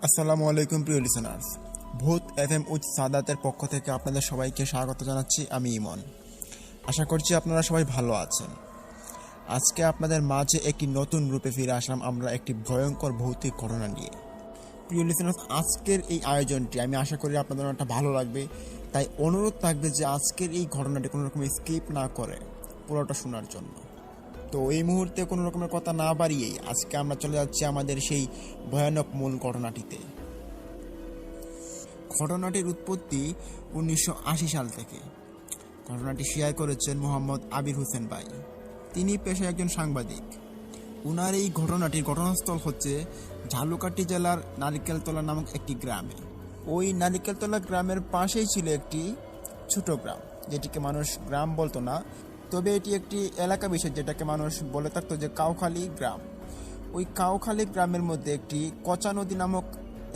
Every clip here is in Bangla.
আসসালামু আলাইকুম প্রিয় লিসেনার্স, ভূত এফএম উচ সাদাতের পক্ষ থেকে আপনাদের সবাইকে স্বাগত জানাচ্ছি। আমি ইমন। আশা করছি আপনারা সবাই ভালো আছেন। আজকে আপনাদের মাঝে একটি নতুন রূপে ফিরে আসলাম আমরা একটি ভয়ঙ্কর ভৌতিক ঘটনা নিয়ে। প্রিয় লিসেনার্স, আজকের এই আয়োজনটি আমি আশা করি আপনাদের অনেকটা ভালো লাগবে, তাই অনুরোধ থাকবে যে আজকের এই ঘটনাটি কোনো রকম স্কিপ না করে পুরোটা শোনার জন্য। তো এই মুহূর্তে কোনো রকমের কথা না বাড়িয়েই আজকে আমরা চলে যাচ্ছি আমাদের সেই ভয়ানক মূল ঘটনাটিতে। ঘটনাটির উৎপত্তি 1980 সাল থেকে। ঘটনাটি শেয়ার করেছেন মোহাম্মদ আবির হোসেন ভাই। তিনি পেশায় একজন সাংবাদিক। উনার এই ঘটনাটির ঘটনাস্থল হচ্ছে ঝালকাঠি জেলার নারিকেলতলা নামক একটি গ্রামে। ওই নারিকেলতলা গ্রামের পাশেই ছিল একটি ছোট গ্রাম, যেটিকে মানুষ গ্রাম বলতো না, তবে এটি একটি এলাকা বিশেষ যেটাকে মানুষ বলে থাকতো যে কাউখালী গ্রাম। ওই কাউখালী গ্রামের মধ্যে একটি কচা নদী নামক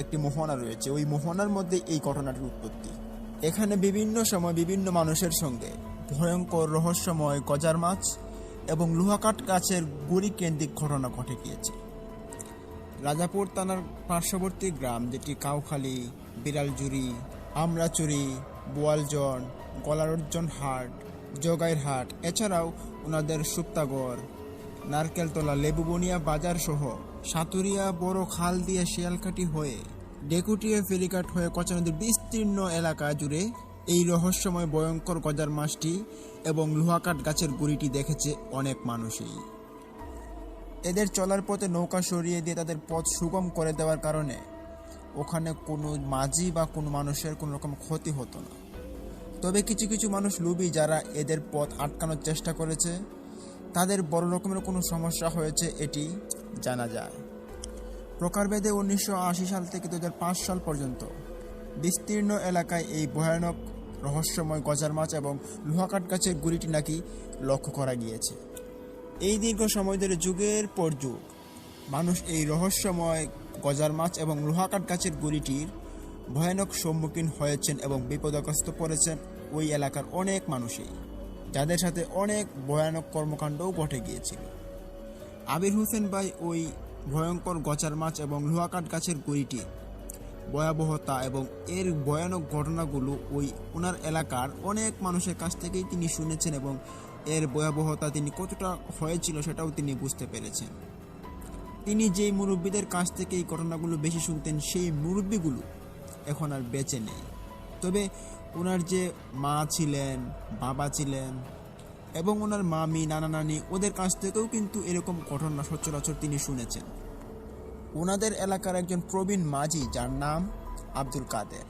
একটি মোহনা রয়েছে। ওই মোহনার মধ্যে এই ঘটনাটির উৎপত্তি। এখানে বিভিন্ন সময় বিভিন্ন মানুষের সঙ্গে ভয়ঙ্কর রহস্যময় গজার মাছ এবং লোহাকাঠ গাছের গুড়ি কেন্দ্রিক ঘটনা ঘটে গিয়েছে। রাজাপুর থানার পার্শ্ববর্তী গ্রাম যেটি কাউখালী, বিড়ালজুড়ি, আমরাচুরি, বোয়ালজন, গলারর্জন হাট, জগাইর হাট, এছাড়াও ওনাদের সুপ্তাগড়, নারকেলতলা, লেবুবনিয়া বাজার সহ সাতুরিয়া বড় খাল দিয়ে শিয়ালকাঠি হয়ে ডেকুটিয়া ফেরিঘাট হয়ে কচা নদীর বিস্তীর্ণ এলাকা জুড়ে এই রহস্যময় ভয়ঙ্কর গজার মাছটি এবং লোহাকাঠ গাছের গুড়িটি দেখেছে অনেক মানুষই। এদের চলার পথে নৌকা সরিয়ে দিয়ে তাদের পথ সুগম করে দেওয়ার কারণে ওখানে কোনো মাঝি বা কোনো মানুষের কোনো রকম ক্ষতি হতো না। তবে কিছু কিছু মানুষ লোভী যারা এদের পথ আটকানোর চেষ্টা করেছে, তাদের বড় রকমের কোনো সমস্যা হয়েছে এটি জানা যায়। প্রকারভেদে 1980 সাল থেকে 2005 সাল পর্যন্ত বিস্তীর্ণ এলাকায় এই ভয়ানক রহস্যময় গজার মাছ এবং লোহাকাঠ গাছের গুড়িটি নাকি লক্ষ্য করা গিয়েছে। এই দীর্ঘ সময় ধরে যুগের পর যুগ মানুষ এই রহস্যময় গজার মাছ এবং লোহাকাঠ গাছের গুড়িটির ভয়ানক সম্মুখীন হয়েছেন এবং বিপদগ্রস্ত পড়েছেন ওই এলাকার অনেক মানুষই, যাদের সাথে অনেক ভয়ানক কর্মকাণ্ডও ঘটে গিয়েছিল। আবির হোসেন ভাই ওই ভয়ঙ্কর গজার মাছ এবং লোহাকাঠ গাছের গুড়িটির ভয়াবহতা এবং এর ভয়ানক ঘটনাগুলো ওই ওনার এলাকার অনেক মানুষের কাছ থেকেই তিনি শুনেছেন এবং এর ভয়াবহতা তিনি কতটা হয়েছিল সেটাও তিনি বুঝতে পেরেছেন। তিনি যেই মুরব্বীদের কাছ থেকে এই ঘটনাগুলো বেশি শুনতেন, সেই মুরব্বীগুলো এখন আর বেঁচে নেই। তবে ওনার যে মা ছিলেন, বাবা ছিলেন এবং ওনার মামি, নানা নানি, ওদের কাছ থেকেও কিন্তু এরকম ঘটনা সচরাচর তিনি শুনেছেন। ওনাদের এলাকার একজন প্রবীণ মাঝি যার নাম আব্দুল কাদের,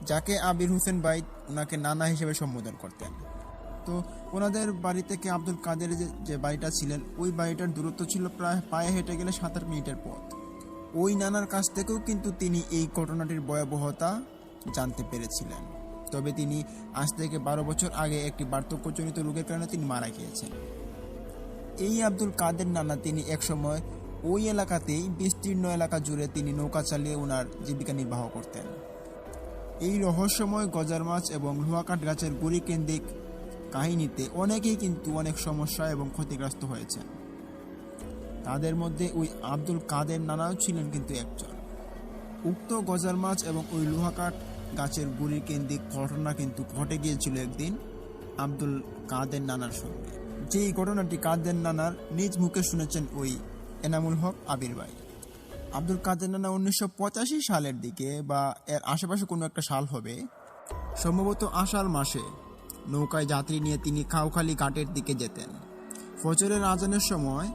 যাকে আবির হোসেন ভাই ওনাকে নানা হিসেবে সম্বোধন করতেন। তো ওনাদের বাড়ি থেকে আব্দুল কাদের যে বাড়িটা ছিলেন, ওই বাড়িটার দূরত্ব ছিল প্রায় পায়ে হেঁটে গেলে 7-8 মিনিটের পথ। ওই নানার কাছ থেকেও কিন্তু তিনি এই ঘটনাটির ভয়াবহতা জানতে পেরেছিলেন। তবে তিনি আজ থেকে 12 বছর আগে একটি বার্ধক্যজনিত রোগের কারণে তিনি মারা গিয়েছেন। এই আব্দুল কাদের নানা তিনি একসময় ওই এলাকাতেই বিস্তীর্ণ এলাকা জুড়ে তিনি নৌকা চালিয়ে ওনার জীবিকা নির্বাহ করতেন। এই রহস্যময় গজার মাছ এবং লোহাকাঠ গাছের গুড়ি কেন্দ্রিক কাহিনীতে অনেকেই কিন্তু অনেক সমস্যা এবং ক্ষতিগ্রস্ত হয়েছেন। তাদের মধ্যে ওই আব্দুল কাদের নানাও ছিলেন কিন্তু একজন। উক্ত গজার মাছ এবং ওই লোহাকাঠ গাছের গুড়ি কেন্দ্রিক ঘটনা কিন্তু ঘটে গিয়েছিল একদিন আব্দুল কাদের নানার সঙ্গে। যেই ঘটনাটি কাদের নানার নিজ মুখে শুনেছেন ওই এনামুল হক আবির ভাই। আব্দুল কাদের নানা 1985 সালের দিকে বা এর আশেপাশে কোনো একটা সাল হবে, সম্ভবত আষাঢ় মাসে নৌকায় যাত্রী নিয়ে তিনি কাউখালী ঘাটের দিকে যেতেন। ফজরের আজানের সময়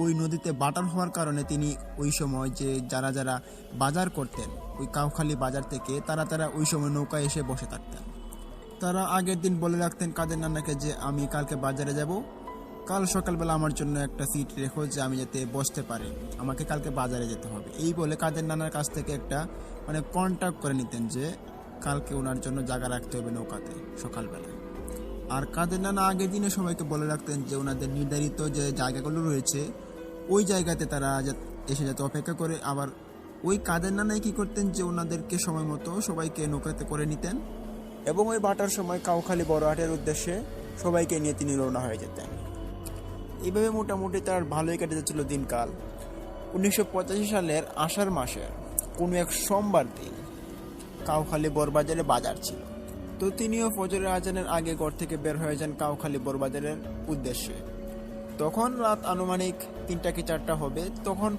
ওই নদীতে বাটার হওয়ার কারণে তিনি ওই সময় যে যারা যারা বাজার করতেন ওই কাউখালী বাজার থেকে তারা ওই সময় নৌকায় এসে বসে থাকতেন। তারা আগের দিন বলে রাখতেন কাদের নানাকে যে আমি কালকে বাজারে যাব, কাল সকালবেলা আমার জন্য একটা সিট রেখো যে আমি যাতে বসতে পারি, আমাকে কালকে বাজারে যেতে হবে। এই বলে কাদের নানার কাছ থেকে একটা কন্ট্যাক্ট করে নিতেন যে কালকে ওনার জন্য জায়গা রাখতে হবে নৌকাতে সকালবেলায়। আর কাদের নানা আগের দিনে সবাইকে বলে রাখতেন যে ওনাদের নির্ধারিত যে জায়গাগুলো রয়েছে ওই জায়গাতে তারা এসে যাতে অপেক্ষা করে। আবার ওই কাদের নানাই কি করতেন যে ওনাদেরকে সময় মতো সবাইকে নৌকাতে করে নিতেন এবং ওই বাটার সময় কাউখালী বড় হাটের উদ্দেশ্যে সবাইকে নিয়ে তিনি রওনা হয়ে যেতেন। এইভাবে মোটামুটি তার ভালোই কেটে যাচ্ছিল দিনকাল। 1985 সালের আষাঢ় মাসের কোনো এক সোমবার দিন কাউখালী বড়বাজারে বাজার ছিল। তো তিনিও ফজরের আজানের আগে ঘর থেকে বের হয়ে যান কাউখালী বড়বাজারের উদ্দেশ্যে। তখন রাত আনুমানিক 3টা কি 4টা হবে। তখন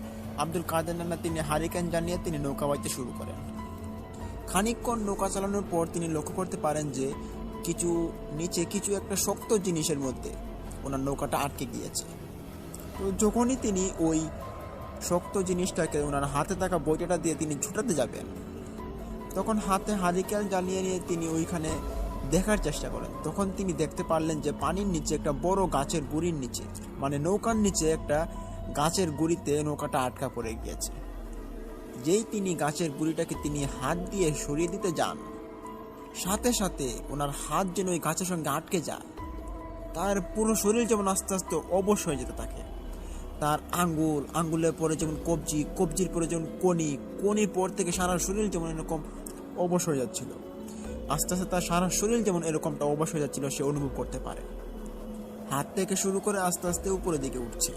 আব্দুল কাদের নানা তিনি হারিকেন জানিয়ে তিনি নৌকা বাইতে শুরু করেন। খানিকক্ষণ নৌকা চালানোর পর তিনি লক্ষ্য করতে পারেন যে নিচে কিছু একটা শক্ত জিনিসের মধ্যে ওনার নৌকাটা আটকে গিয়েছে। তো যখনই তিনি ওই শক্ত জিনিসটাকে ওনার হাতে থাকা বইটাটা দিয়ে তিনি ছুটাতে যাবেন, তখন হাতে হারিকেন জ্বালিয়ে নিয়ে তিনি ওইখানে দেখার চেষ্টা করেন। তখন তিনি দেখতে পারলেন যে পানির নিচে একটা বড় গাছের গুড়ির নিচে, মানে নৌকার নিচে একটা গাছের গুড়িতে নৌকাটা আটকা পড়ে গিয়েছে। যেই তিনি গাছের গুড়িটাকে তিনি হাত দিয়ে সরিয়ে দিতে যান, সাথে সাথে ওনার হাত যেন ওই গাছের সঙ্গে আটকে যায়। তার পুরো শরীর যেমন আস্তে আস্তে অবশ হয়ে যেতে থাকে। তার আঙ্গুলের পরে যেমন কবজির পরে যেমন কনির পর থেকে সারা শরীর যেমন এরকম অবশ হয়ে যাচ্ছিল। আস্তে আস্তে তার সারা শরীর যেমন এরকমটা অবশ হয়ে যাচ্ছিল সে অনুভব করতে পারে। হাত থেকে শুরু করে আস্তে আস্তে উপরের দিকে উঠছে।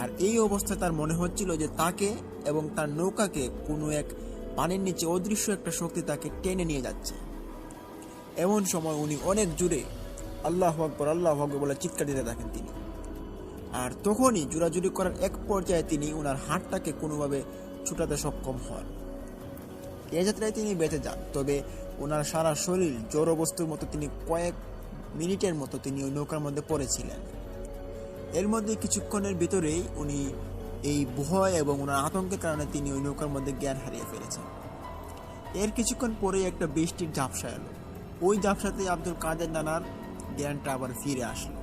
আর এই অবস্থায় তার মনে হচ্ছিল যে তাকে এবং তার নৌকাকে কোনো এক পানির নিচে অদৃশ্য একটা শক্তি তাকে টেনে নিয়ে যাচ্ছে। এমন সময় উনি অনেক জোরে আল্লাহু আকবার বলে চিৎকার দিতে থাকেন তিনি। আর তখনই জোরাজুরি করার এক পর্যায়ে তিনি ওনার হাতটাকে কোনোভাবে ছুটাতে সক্ষম হন। এ যাত্রায় তিনি বেঁচে যান। তবে ওনার সারা শরীর জড় বস্তুর মতো, তিনি কয়েক মিনিটের মতো তিনি ওই নৌকার মধ্যে পড়েছিলেন। এর মধ্যে কিছুক্ষণের ভিতরেই উনি এই ভয় এবং ওনার আতঙ্কের কারণে তিনি ওই নৌকার মধ্যে জ্ঞান হারিয়ে ফেলেছেন। এর কিছুক্ষণ পরেই একটা বৃষ্টির ঝাপসা এলো। ওই ঝাপসাতেই আব্দুল কাদের নানার জ্ঞানটা আবার ফিরে আসলো।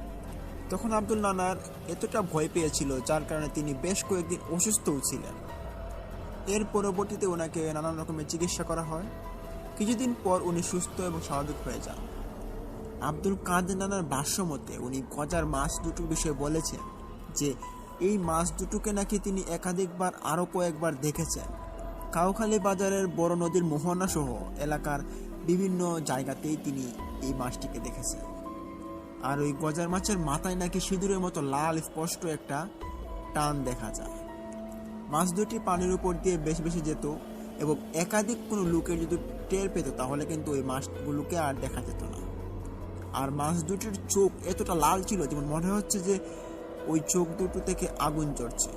তখন আব্দুল নানার এতটা ভয় পেয়েছিল যার কারণে তিনি বেশ কয়েকদিন অসুস্থও ছিলেন। এর পরবর্তীতে ওনাকে নানান রকমের চিকিৎসা করা হয়। কিছুদিন পর উনি সুস্থ এবং স্বাভাবিক হয়ে যান। আব্দুল কাদের নানার ভাষ্য মতে উনি গজার মাছ দুটোর বিষয়ে বলেছেন যে এই মাছ দুটোকে নাকি তিনি একাধিকবার আরও কয়েকবার দেখেছেন। কাউখালী বাজারের বড় নদীর মোহনা সহ এলাকার বিভিন্ন জায়গাতেই তিনি এই মাছটিকে দেখেছেন। আর ওই গজার মাছের মাথায় নাকি সিঁদুরের মতো লাল স্পষ্ট একটা টান দেখা যায়। মাছ দুটি পানির উপর দিয়ে বেশি বেশি যেত এবং একাধিক কোনো লোকের যদি টের পেত তাহলে কিন্তু ওই মাছগুলোকে আর দেখা যেত না। আর মাছ দুটির চোখ এতটা লাল ছিল যেমন মনে হচ্ছে যে ওই চোখ দুটো থেকে আগুন জ্বলছে,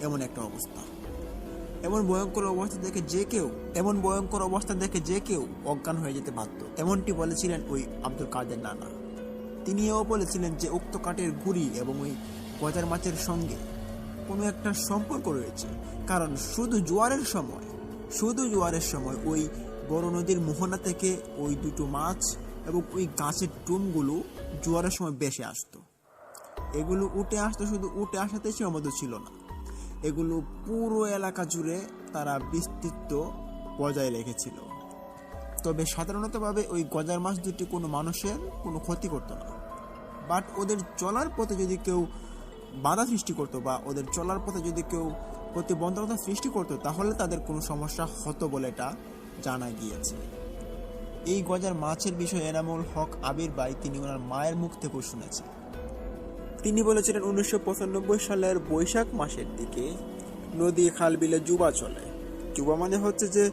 এমন একটা অবস্থা। এমন ভয়ঙ্কর অবস্থা দেখে যে কেউ অজ্ঞান হয়ে যেতে বাধ্য, এমনটি বলেছিলেন ওই আব্দুল কাদের নানা। তিনিও বলেছিলেন যে উক্ত কাঠের গুড়ি এবং ওই গজার মাছের সঙ্গে কোনো একটা সম্পর্ক রয়েছে, কারণ শুধু জোয়ারের সময় ওই বড় নদীর মোহনা থেকে ওই দুটো মাছ এবং ওই গাছের টুমগুলো জোয়ারের সময় বেশি আসতো। এগুলো উঠে আসতো, শুধু উঠে আসাতে সীমাবদ্ধ ছিল না, এগুলো পুরো এলাকা জুড়ে তারা বিস্তৃত বজায় রেখেছিল। তবে সাধারণতভাবে ওই গজার মাছ দুটি কোনো মানুষের কোনো ক্ষতি করতো না। বাট ওদের চলার পথে যদি কেউ বাধা সৃষ্টি করতো বা ওদের চলার পথে যদি কেউ প্রতিবন্ধকতা সৃষ্টি করতো তাহলে তাদের কোনো সমস্যা হতো বলে এটা জানা গিয়েছে। এই গজার মাছের বিষয়ে এনামুল হক আবির ভাই তিনি ওনার মায়ের মুখ থেকেও শুনেছেন। তিনি বলেছিলেন 1995 সালের বৈশাখ মাসের দিকে নদী খাল বিলে জুবা চলে। জুবা মানে হচ্ছে যে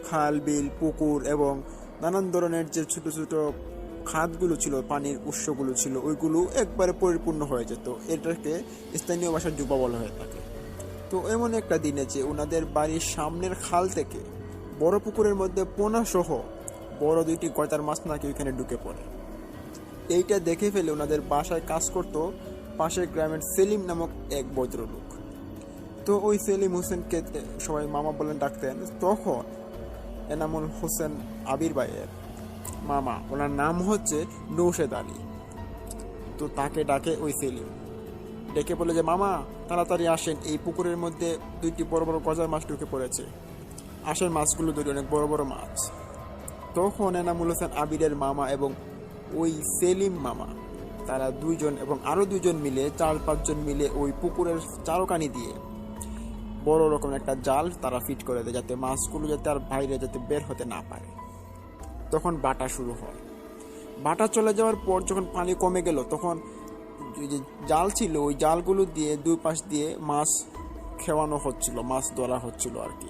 খাল বিল পুকুর এবং নানান ধরনের যে ছোট ছোট খাতগুলো ছিল, পানির উৎসগুলো ছিল, ওইগুলো একবারে পরিপূর্ণ হয়ে যেত। এটাকে স্থানীয় ভাষায় জুবা বলা হয়ে থাকে। তো এমন একটা দিনে যে ওনাদের বাড়ির সামনের খাল থেকে বড় পুকুরের মধ্যে পোনা সহ বড় দুইটি গজার মাছ নাকি ওইখানে ঢুকে পড়ে। এইটা দেখে ফেলে ওনাদের বাসায় কাজ করত পাশের গ্রামের সেলিম নামক এক ভদ্রলোক। তো ওই সেলিম হোসেনকে সবাই মামা বলেন ডাকতেন। তখন এনামুল হোসেন আবির ভাইয়ের মামা, ওনার নাম হচ্ছে নৌশেদ আলী। তো তাকে ডাকে ওই সেলিম, ডেকে বলে যে মামা তাড়াতাড়ি আসেন, এই পুকুরের মধ্যে দুইটি বড় বড় গজার মাছ ঢুকে পড়েছে, আসেন মাছগুলো ধরে, অনেক বড় বড় মাছ। তখন এনামুল হোসেন আবিরের মামা এবং ওই সেলিম মামা তারা দুইজন এবং আরো দুইজন মিলে 4-5 জন মিলে ওই পুকুরের চারকানি দিয়ে বড় রকম একটা জাল তারা ফিট করে দেয় যাতে মাছগুলো যাতে আর বাইরে যাতে বের হতে না পারে। তখন বাটা শুরু হয়। বাটা চলে যাওয়ার পর যখন পানি কমে গেল তখন যে জাল ছিল ওই জালগুলো দিয়ে দুই পাশ দিয়ে মাছ খেওয়ানো হচ্ছিল, মাছ ধরা হচ্ছিল আর কি।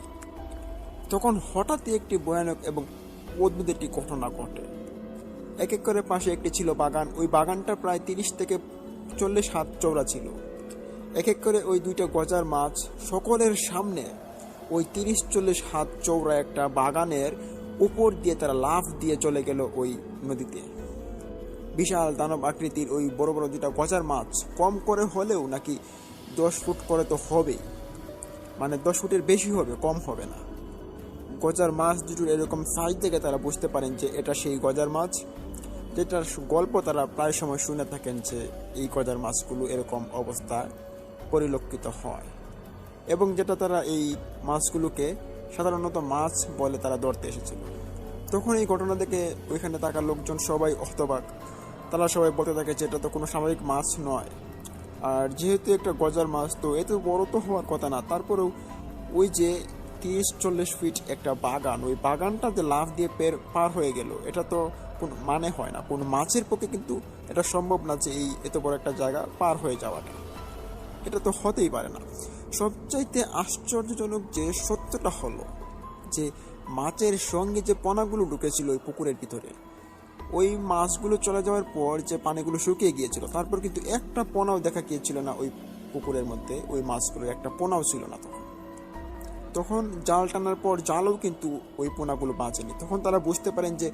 তখন হঠাৎই একটি ভয়ানক এবং অদ্ভুত একটি ঘটনা ঘটে। এক এক করে পাশে একটি ছিল বাগান, ওই বাগানটা প্রায় 30 থেকে 40 হাত চওড়া ছিল। এক এক করে ওই দুইটা গজার মাছ সকলের সামনে ওই 30-40 হাত চওড়া একটা বাগানের উপর দিয়ে তারা লাফ দিয়ে চলে গেল ওই নদীতে। বিশাল দানব আকৃতির ওই বড় বড় দুইটা গজার মাছ কম করে হলেও নাকি 10 ফুট করে তো হবেই, মানে 10 ফুটের বেশি হবে, কম হবে না। গজার মাছ দুটোর এরকম সাইজ দেখে তারা বুঝতে পারেন যে এটা সেই গজার মাছ, যেটার গল্প তারা প্রায় সময় শুনে থাকেন যে এই গজার মাছগুলো এরকম অবস্থায় পরিলক্ষিত হয়, এবং যেটা তারা এই মাছগুলোকে সাধারণত মাছ বলে তারা ধরতে এসেছিল। তখন এই ঘটনা দেখে ওইখানে থাকা লোকজন সবাই হতবাক। তারা সবাই বলতে থাকে যে এটা তো কোনো স্বাভাবিক মাছ নয়, আর যেহেতু একটা গজার মাছ তো এত বড় তো হওয়ার কথা না। তারপরেও ওই যে 30-40 ফিট একটা বাগান, ওই বাগানটা যে লাফ দিয়ে পার হয়ে গেল, এটা তো কোনো মানে হয় না। কোনো মাছের পক্ষে কিন্তু এটা সম্ভব না যে এই এত বড় একটা জায়গা পার হয়ে যাওয়াটা, এটা তো হতেই পারে না। সবচাইতে আশ্চর্যজনক যে সত্যটা হলো যে মাছের সঙ্গে যে পোনাগুলো ঢুকেছিল ওই পুকুরের ভিতরে, ওই মাছগুলো চলে যাওয়ার পর যে পানিগুলো শুকিয়ে গিয়েছিল, তারপর কিন্তু একটা পোনাও দেখা গিয়েছিল না ওই পুকুরের মধ্যে। ওই মাছগুলোর একটা পোনাও ছিল না। তখন জাল টানার পর জালও কিন্তু ওই পোনাগুলো বাঁচেনি। তখন তারা বুঝতে পারেন যে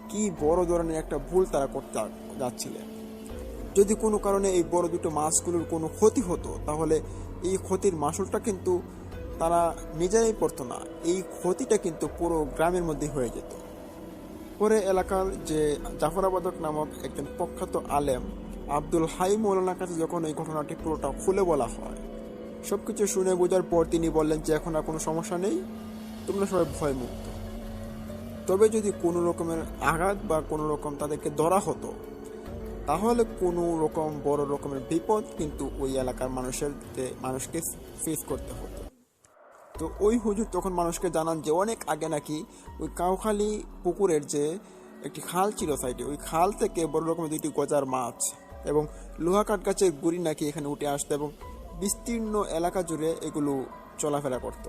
কি বড় ধরনের একটা ভুল তারা করতে যাচ্ছিলেন। যদি কোনো কারণে এই বড় দুটো মাছগুলোর কোনো ক্ষতি হতো, তাহলে এই ক্ষতির মাসুলটা কিন্তু তারা নিজেরাই পড়তো না, এই ক্ষতিটা কিন্তু পুরো গ্রামের মধ্যে হয়ে যেত। পরে এলাকার যে জাফরাবাদক নামক একজন প্রখ্যাত আলেম আব্দুল হাই মৌলানার কাছে যখন এই ঘটনাটি পুরোটা খুলে বলা হয়, সবকিছু শুনে বোঝার পর তিনি বললেন যে এখন আর কোনো সমস্যা নেই, তোমরা সবাই ভয়মুক্ত। তবে যদি কোনো রকমের আঘাত বা কোনো রকম তাদেরকে ধরা হতো, তাহলে কোনো রকম বড় রকমের বিপদ কিন্তু ওই এলাকার মানুষকে ফেস করতে হতো। তো ওই হুজুর তখন মানুষকে জানান যে অনেক আগে নাকি ওই কাউখালী পুকুরের যে একটি খাল ছিল সাইডে, ওই খাল থেকে বড় রকমের দুইটি গজার মাছ এবং লোহা কাঠ গাছের গুড়ি নাকি এখানে উঠে আসতো এবং বিস্তীর্ণ এলাকা জুড়ে এগুলো চলাফেরা করত,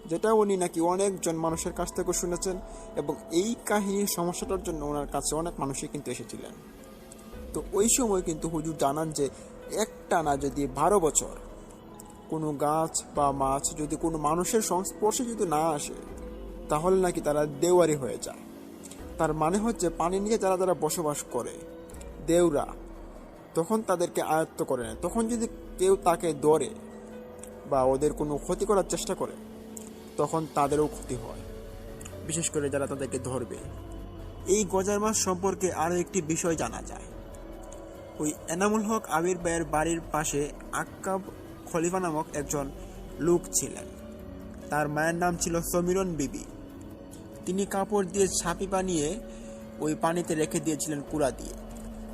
যেটা উনি নাকি অনেকজন মানুষের কাছ থেকে শুনেছেন। এবং এই কাহিনীর সমস্যাটার জন্য ওনার কাছে অনেক মানুষই কিন্তু এসেছিলেন। তো ওই সময় কিন্তু হুজুর জানান যে একটানা যদি 12 বছর কোনো গাছ বা মাছ যদি কোনো মানুষের সংস্পর্শে যদি না আসে, তাহলে নাকি তারা দেওয়ারি হয়ে যায়। তার মানে হচ্ছে পানি নিয়ে যারা যারা বসবাস করে, দেউরা, তখন তাদেরকে আয়ত্ত করে নেয়। তখন যদি কেউ তাকে ধরে বা ওদের কোনো ক্ষতি করার চেষ্টা করে, তখন তাদেরও ক্ষতি হয়, বিশেষ করে যারা তাদেরকে ধরবে। এই গজার মাছ সম্পর্কে আরও একটি বিষয় জানা যায়। ওই এনামুল হক আবির ভাইয়ের বাড়ির পাশে আক্কাব খলিফা নামক একজন লোক ছিলেন। তার মায়ের নাম ছিল সমীরন বিবি। তিনি কাপড় দিয়ে ছাপি বানিয়ে ওই পানিতে রেখে দিয়েছিলেন কুড়া দিয়ে।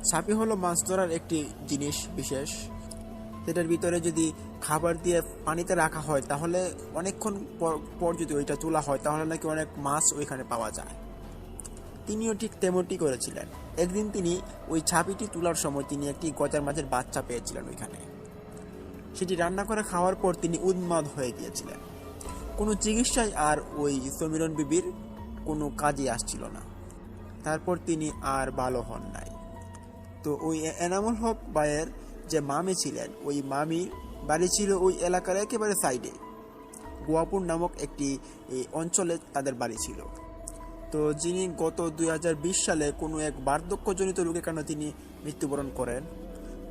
ছাপি হলো মাছ ধরার একটি জিনিস বিশেষ, যেটার ভিতরে যদি খাবার দিয়ে পানিতে রাখা হয়, তাহলে অনেকক্ষণ পর যদি ওইটা তোলা হয়, তাহলে নাকি অনেক মাছ ওইখানে পাওয়া যায়। তিনিও ঠিক তেমনটি করেছিলেন। একদিন তিনি ওই ছাপিটি তোলার সময় তিনি একটি গজার মাছের বাচ্চা পেয়েছিলেন ওইখানে। সেটি রান্না করে খাওয়ার পর তিনি উন্মাদ হয়ে গিয়েছিলেন। কোনো চিকিৎসায় আর ওই সমীরন বিবির কোনো কাজে আসছিল না। তারপর তিনি আর ভালো হন নাই। তো ওই এনামুল হক ভাইয়ের যে মামি ছিলেন, ওই মামির বাড়ি ছিল ওই এলাকার একেবারে সাইডে, গোয়াপুর নামক একটি অঞ্চলে তাদের বাড়ি ছিল। তো যিনি গত 2020 সালে কোনো এক বার্ধক্যজনিত রোগের কারণে তিনি মৃত্যুবরণ করেন।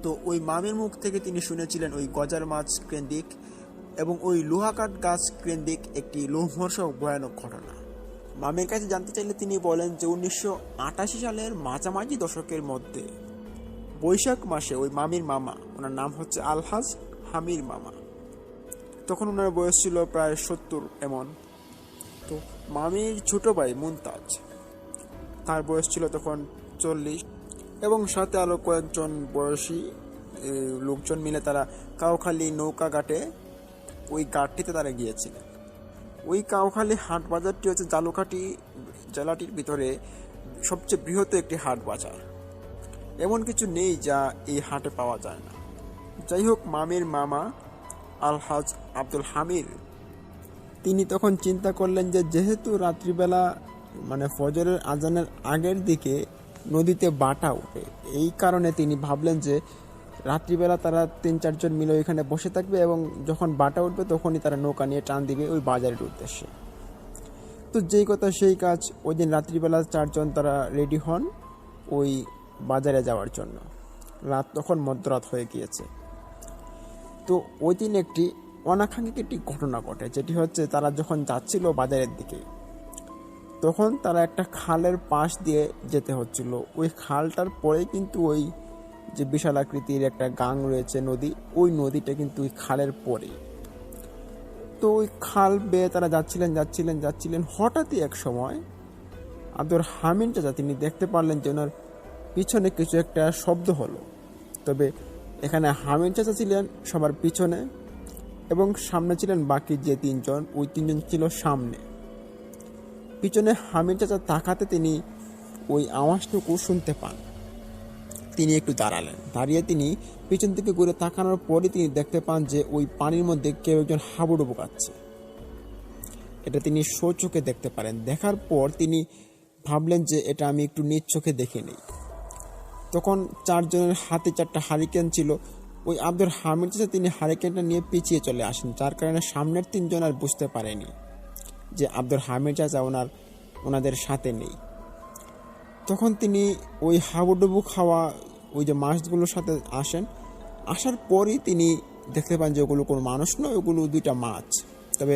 তো ওই মামির মুখ থেকে তিনি শুনেছিলেন ওই গজার মাছ কেন্দ্রিক এবং ওই লোহাকাঠ গাছ কেন্দ্রিক একটি লোমহর্ষক ভয়ানক ঘটনা। মামির কাছে জানতে চাইলে তিনি বলেন যে 1988 সালের মাঝামাঝি দশকের মধ্যে বৈশাখ মাসে ওই মামির মামা, ওনার নাম হচ্ছে আলহাজ হামির মামা, তখন ওনার বয়স ছিল প্রায় 70 এমন। তো মামির ছোট ভাই মুনতাজ, তার বয়স ছিল তখন 40, এবং সাথে আরও কয়েকজন বয়সী লোকজন মিলে তারা কাউখালী নৌকা ঘাটে, ওই ঘাটটিতে তারা গিয়েছিলেন। ওই কাউখালী হাট বাজারটি হচ্ছে জালুকাঠি জেলাটির ভিতরে সবচেয়ে বৃহৎ একটি হাট বাজার। এমন কিছু নেই যা এই হাটে পাওয়া যায় না। যাই হোক, মামির মামা আলহাজ আব্দুল হামিদ তিনি তখন চিন্তা করলেন যে যেহেতু রাত্রিবেলা মানে ফজরের আজানের আগের দিকে নদীতে বাটা ওঠে, এই কারণে তিনি ভাবলেন যে রাত্রিবেলা তারা 3-4 জন মিলে ওইখানে বসে থাকবে এবং যখন বাটা উঠবে তখনই তারা নৌকা নিয়ে টান দিবে ওই বাজারের উদ্দেশ্যে। তো যেই কথা সেই কাজ, ওই দিন রাত্রিবেলা 4 জন তারা রেডি হন ওই বাজারে যাওয়ার জন্য। রাত তখন মধ্যরাত হয়ে গিয়েছে। তো ওই দিন একটি অনাকাঙ্ক্ষিত একটি ঘটনা ঘটে, যেটি হচ্ছে তারা যখন যাচ্ছিল বাজারের দিকে তখন তারা একটা খালের পাশ দিয়ে যেতে হচ্ছিল। ওই খালটার পরে কিন্তু ওই যে বিশাল আকৃতির একটা গাং রয়েছে নদী, ওই নদীটা কিন্তু ওই খালের পরে। তো ওই খাল বেয়ে তারা যাচ্ছিলেন হঠাৎই এক সময় আব্দুল হামিদ চাচা তিনি দেখতে পারলেন যে ওনার পিছনে কিছু একটা শব্দ হলো। তবে এখানে হামিদ চাচা ছিলেন সবার পিছনে এবং সামনে ছিলেন বাকি যে 3 জন, ওই 3 জন ছিল সামনে। পিছনে হামিদ চাচা তাকাতে তিনি ওই আওয়াজটুকু শুনতে পান। তিনি একটু দাঁড়ালেন, দাঁড়িয়ে তিনি পিছন থেকে ঘুরে তাকানোর পরে তিনি দেখতে পান যে ওই পানির মধ্যে কেউ একজন হাবুডুবু কাচ্ছে। এটা তিনি চোখে দেখতে পারেন। দেখার পর তিনি ভাবলেন যে এটা আমি একটু নিজ চোখে দেখে নিই। তখন 4 জনের হাতে 4টা হারিকেন ছিল। ওই আব্দুল হামিদ চাচা তিনি হারিকেনটা নিয়ে পিছিয়ে চলে আসেন, যার কারণে সামনের 3 জন আর বুঝতে পারেনি যে আব্দুল হামিদ চাচা ওনাদের সাথে নেই। তখন তিনি ওই হাবুডুবু খাওয়া ওই যে মাছগুলোর সাথে আসার পরই তিনি দেখতে পান যে ওগুলো কোনো মানুষ নয়, ওগুলো 2টা মাছ। তবে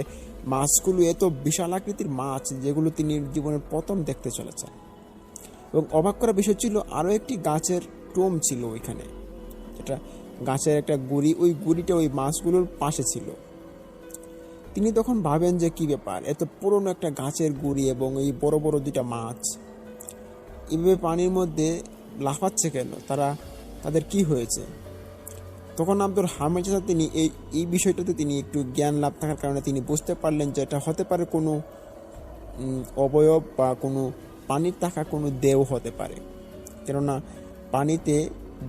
মাছগুলো এত বিশাল আকৃতির মাছ যেগুলো তিনি জীবনের প্রথম দেখতে চলেছেন। এবং অবাক করা বিষয় ছিল আরও একটি গাছের টোম ছিল ওইখানে, যেটা গাছের একটা গুড়ি, ওই গুড়িটা ওই মাছগুলোর পাশে ছিল। তিনি তখন ভাবেন যে কি ব্যাপার, এত পুরনো একটা গাছের গুড়ি এবং এই বড় বড় 2টা মাছ এভাবে পানির মধ্যে লাফাচ্ছে কেন, তাদের কি হয়েছে? তখন আব্দুল হামিদ চাচা তিনি এই বিষয়টাতে তিনি একটু জ্ঞান লাভ থাকার কারণে তিনি বুঝতে পারলেন যে এটা হতে পারে কোনো অবয়ব বা কোনো পানির থাকা কোনো দেও হতে পারে, কেননা পানিতে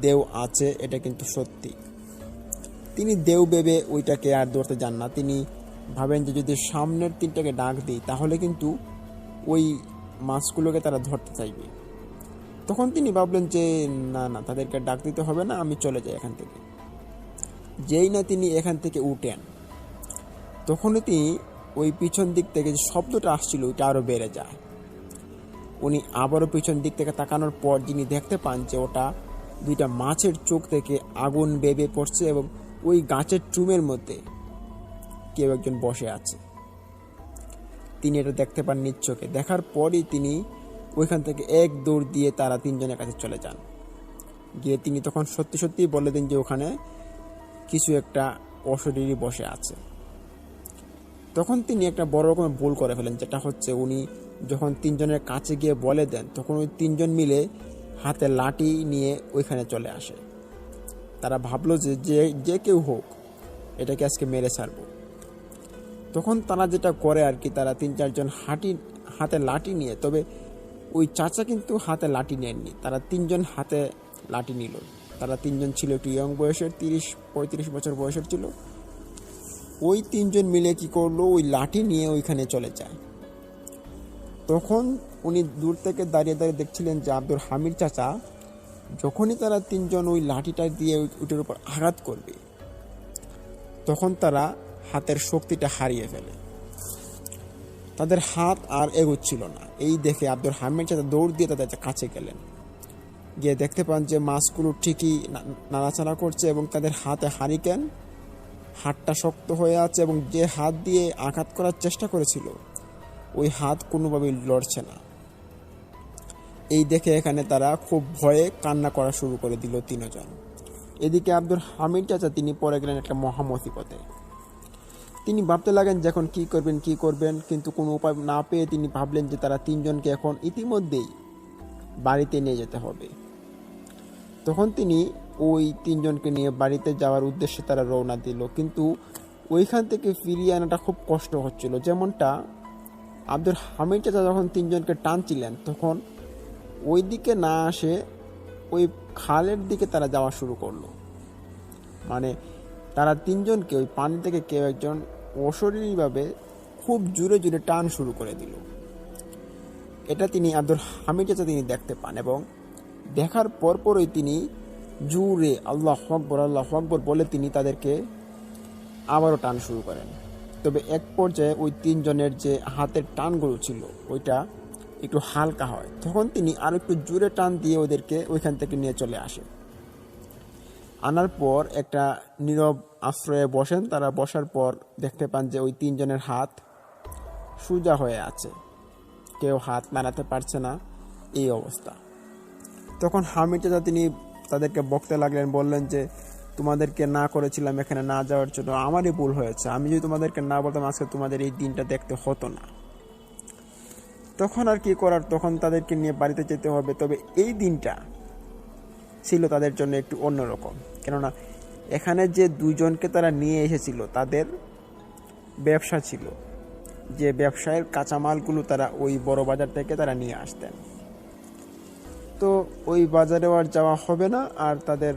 দেও আছে এটা কিন্তু সত্যি। তিনি দেও ভেবে ওইটাকে আর ধরতে যান না। তিনি ভাবেন যে যদি সামনের 3টাকে ডাক দিই তাহলে কিন্তু ওই মাছগুলোকে তারা ধরতে চাইবে। তখন তিনি ভাবলেন যে না, তাদেরকে ডাক দিতে হবে না, আমি চলে যাই এখান থেকে। যেই না তিনি এখান থেকে উঠেন তখনই তিনি ওই পিছন দিক থেকে যে শব্দটা আসছিল ওইটা আরও বেড়ে যায়। উনি আবারও পিছন দিক থেকে তাকানোর পর যিনি দেখতে পান যে ওটা 2টা মাছের চোখ থেকে আগুন বেবে পড়ছে এবং ওই গাছের টুমের মধ্যে কেউ একজন বসে আছে। তিনি এটা দেখতে পান নিজ চোখে। দেখার পরই তিনি ওইখান থেকে এক দৌড় দিয়ে তারা 3 জনের কাছে চলে যান। গিয়ে তিনি তখন সত্যি বলে দেন যে ওখানে কিছু একটা অশরীরী বসে আছে। তখন তিনি একটা বড় রকমের ভুল করে ফেলেন, যেটা হচ্ছে উনি যখন 3 জনের কাছে গিয়ে বলে দেন তখন ওই 3 জন মিলে হাতে লাঠি নিয়ে ওইখানে চলে আসে। তারা ভাবলো যে কেউ হোক এটাকে আজকে মেরে ছাড়বো। তখন তারা যেটা করে আর কি, তারা 3-4 জন হাতে লাঠি নিয়ে, তবে ওই চাচা কিন্তু হাতে লাঠি নেননি, তারা 3 জন হাতে লাঠি নিল। তারা 3 জন ছিল একটু ইয়ং বয়সের, 30-35 বছর বয়সের ছিল। ওই 3 জন মিলে কি করলো, ওই লাঠি নিয়ে ওইখানে চলে যায়। তখন উনি দূর থেকে দাঁড়িয়ে দেখছিলেন যে আব্দুল হামিদ চাচা যখনই তারা 3 জন ওই লাঠিটা দিয়ে ওইটার উপর আঘাত করবে তখন তারা হাতের শক্তিটা হারিয়ে ফেলে, তাদের হাত আর এগোচ্ছিল না। এই দেখে আব্দুল হামিদ চাচা দৌড় দিয়ে তাদের কাছে গেলেন। গিয়ে দেখতে পান যে মাছগুলো ঠিকই নাড়াচাড়া করছে এবং তাদের হাতে হারিকেন, হাতটা শক্ত হয়ে আছে এবং যে হাত দিয়ে আঘাত করার চেষ্টা করেছিল ওই হাত কোনোভাবেই লড়ছে না। এই দেখে এখানে তারা খুব ভয়ে কান্না করা শুরু করে দিল 3 জন। এদিকে আব্দুল হামিদ চাচা তিনি পড়ে গেলেন একটা মহামুসিবতে। তিনি ভাবতে লাগেন যে এখন কি করবেন, কিন্তু কোনো উপায় না পেয়ে তিনি ভাবলেন যে তারা 3 জনকে এখন ইতিমধ্যেই বাড়িতে নিয়ে যেতে হবে। তখন তিনি ওই 3 জনকে নিয়ে বাড়িতে যাওয়ার উদ্দেশ্যে তারা রওনা দিল, কিন্তু ওইখান থেকে ফিরিয়ে আনাটা খুব কষ্ট হচ্ছিল। যেমনটা আব্দুল হামিদ চাচা যখন 3 জনকে টানছিলেন তখন ওই দিকে না আসে ওই খালের দিকে তারা যাওয়া শুরু করলো। মানে তারা তিনজনকে ওই পানি থেকে কেউ একজন অশরীরীভাবে খুব জোরে জোরে টান শুরু করে দিল। এটা তিনি আব্দুল হামিদ চাচা তিনি দেখতে পান এবং দেখার পরপরই তিনি জোরে আল্লাহু আকবার বলে তিনি তাদেরকে আবারও টান শুরু করেন। তবে এক পর্যায়ে ওই তিনজনের যে হাতের টানগুলো ছিল ওইটা একটু হালকা হয়, তখন তিনি আরো একটু জোরে টান দিয়ে ওদেরকে ওইখান থেকে নিয়ে চলে আসে। আনার পর একটা নীরব আশ্রয়ে বসেন। তারা বসার পর দেখতে পান যে ওই তিনজনের হাত সোজা হয়ে আছে, কেউ হাত নাড়াতে পারছে না, এই অবস্থা। তখন হামিদ চাচা তিনি তাদেরকে বকতে লাগলেন, বললেন যে তোমাদেরকে না করেছিলাম এখানে না যাওয়ার জন্য, আমারই ভুল হয়েছে, আমি যদি তোমাদেরকে না বলতাম আজকে তোমাদের এই দিনটা দেখতে হতো না। তখন আর কি করার, তখন তাদেরকে নিয়ে বাড়িতে যেতে হবে। তবে এই দিনটা ছিল তাদের জন্য একটু অন্যরকম, কেননা এখানে যে দুইজনকে তারা নিয়ে এসেছিল তাদের ব্যবসা ছিল, যে ব্যবসায়ের কাঁচামালগুলো তারা ওই বড় বাজার থেকে তারা নিয়ে আসতেন। তো ওই বাজারে আর যাওয়া হবে না, আর তাদের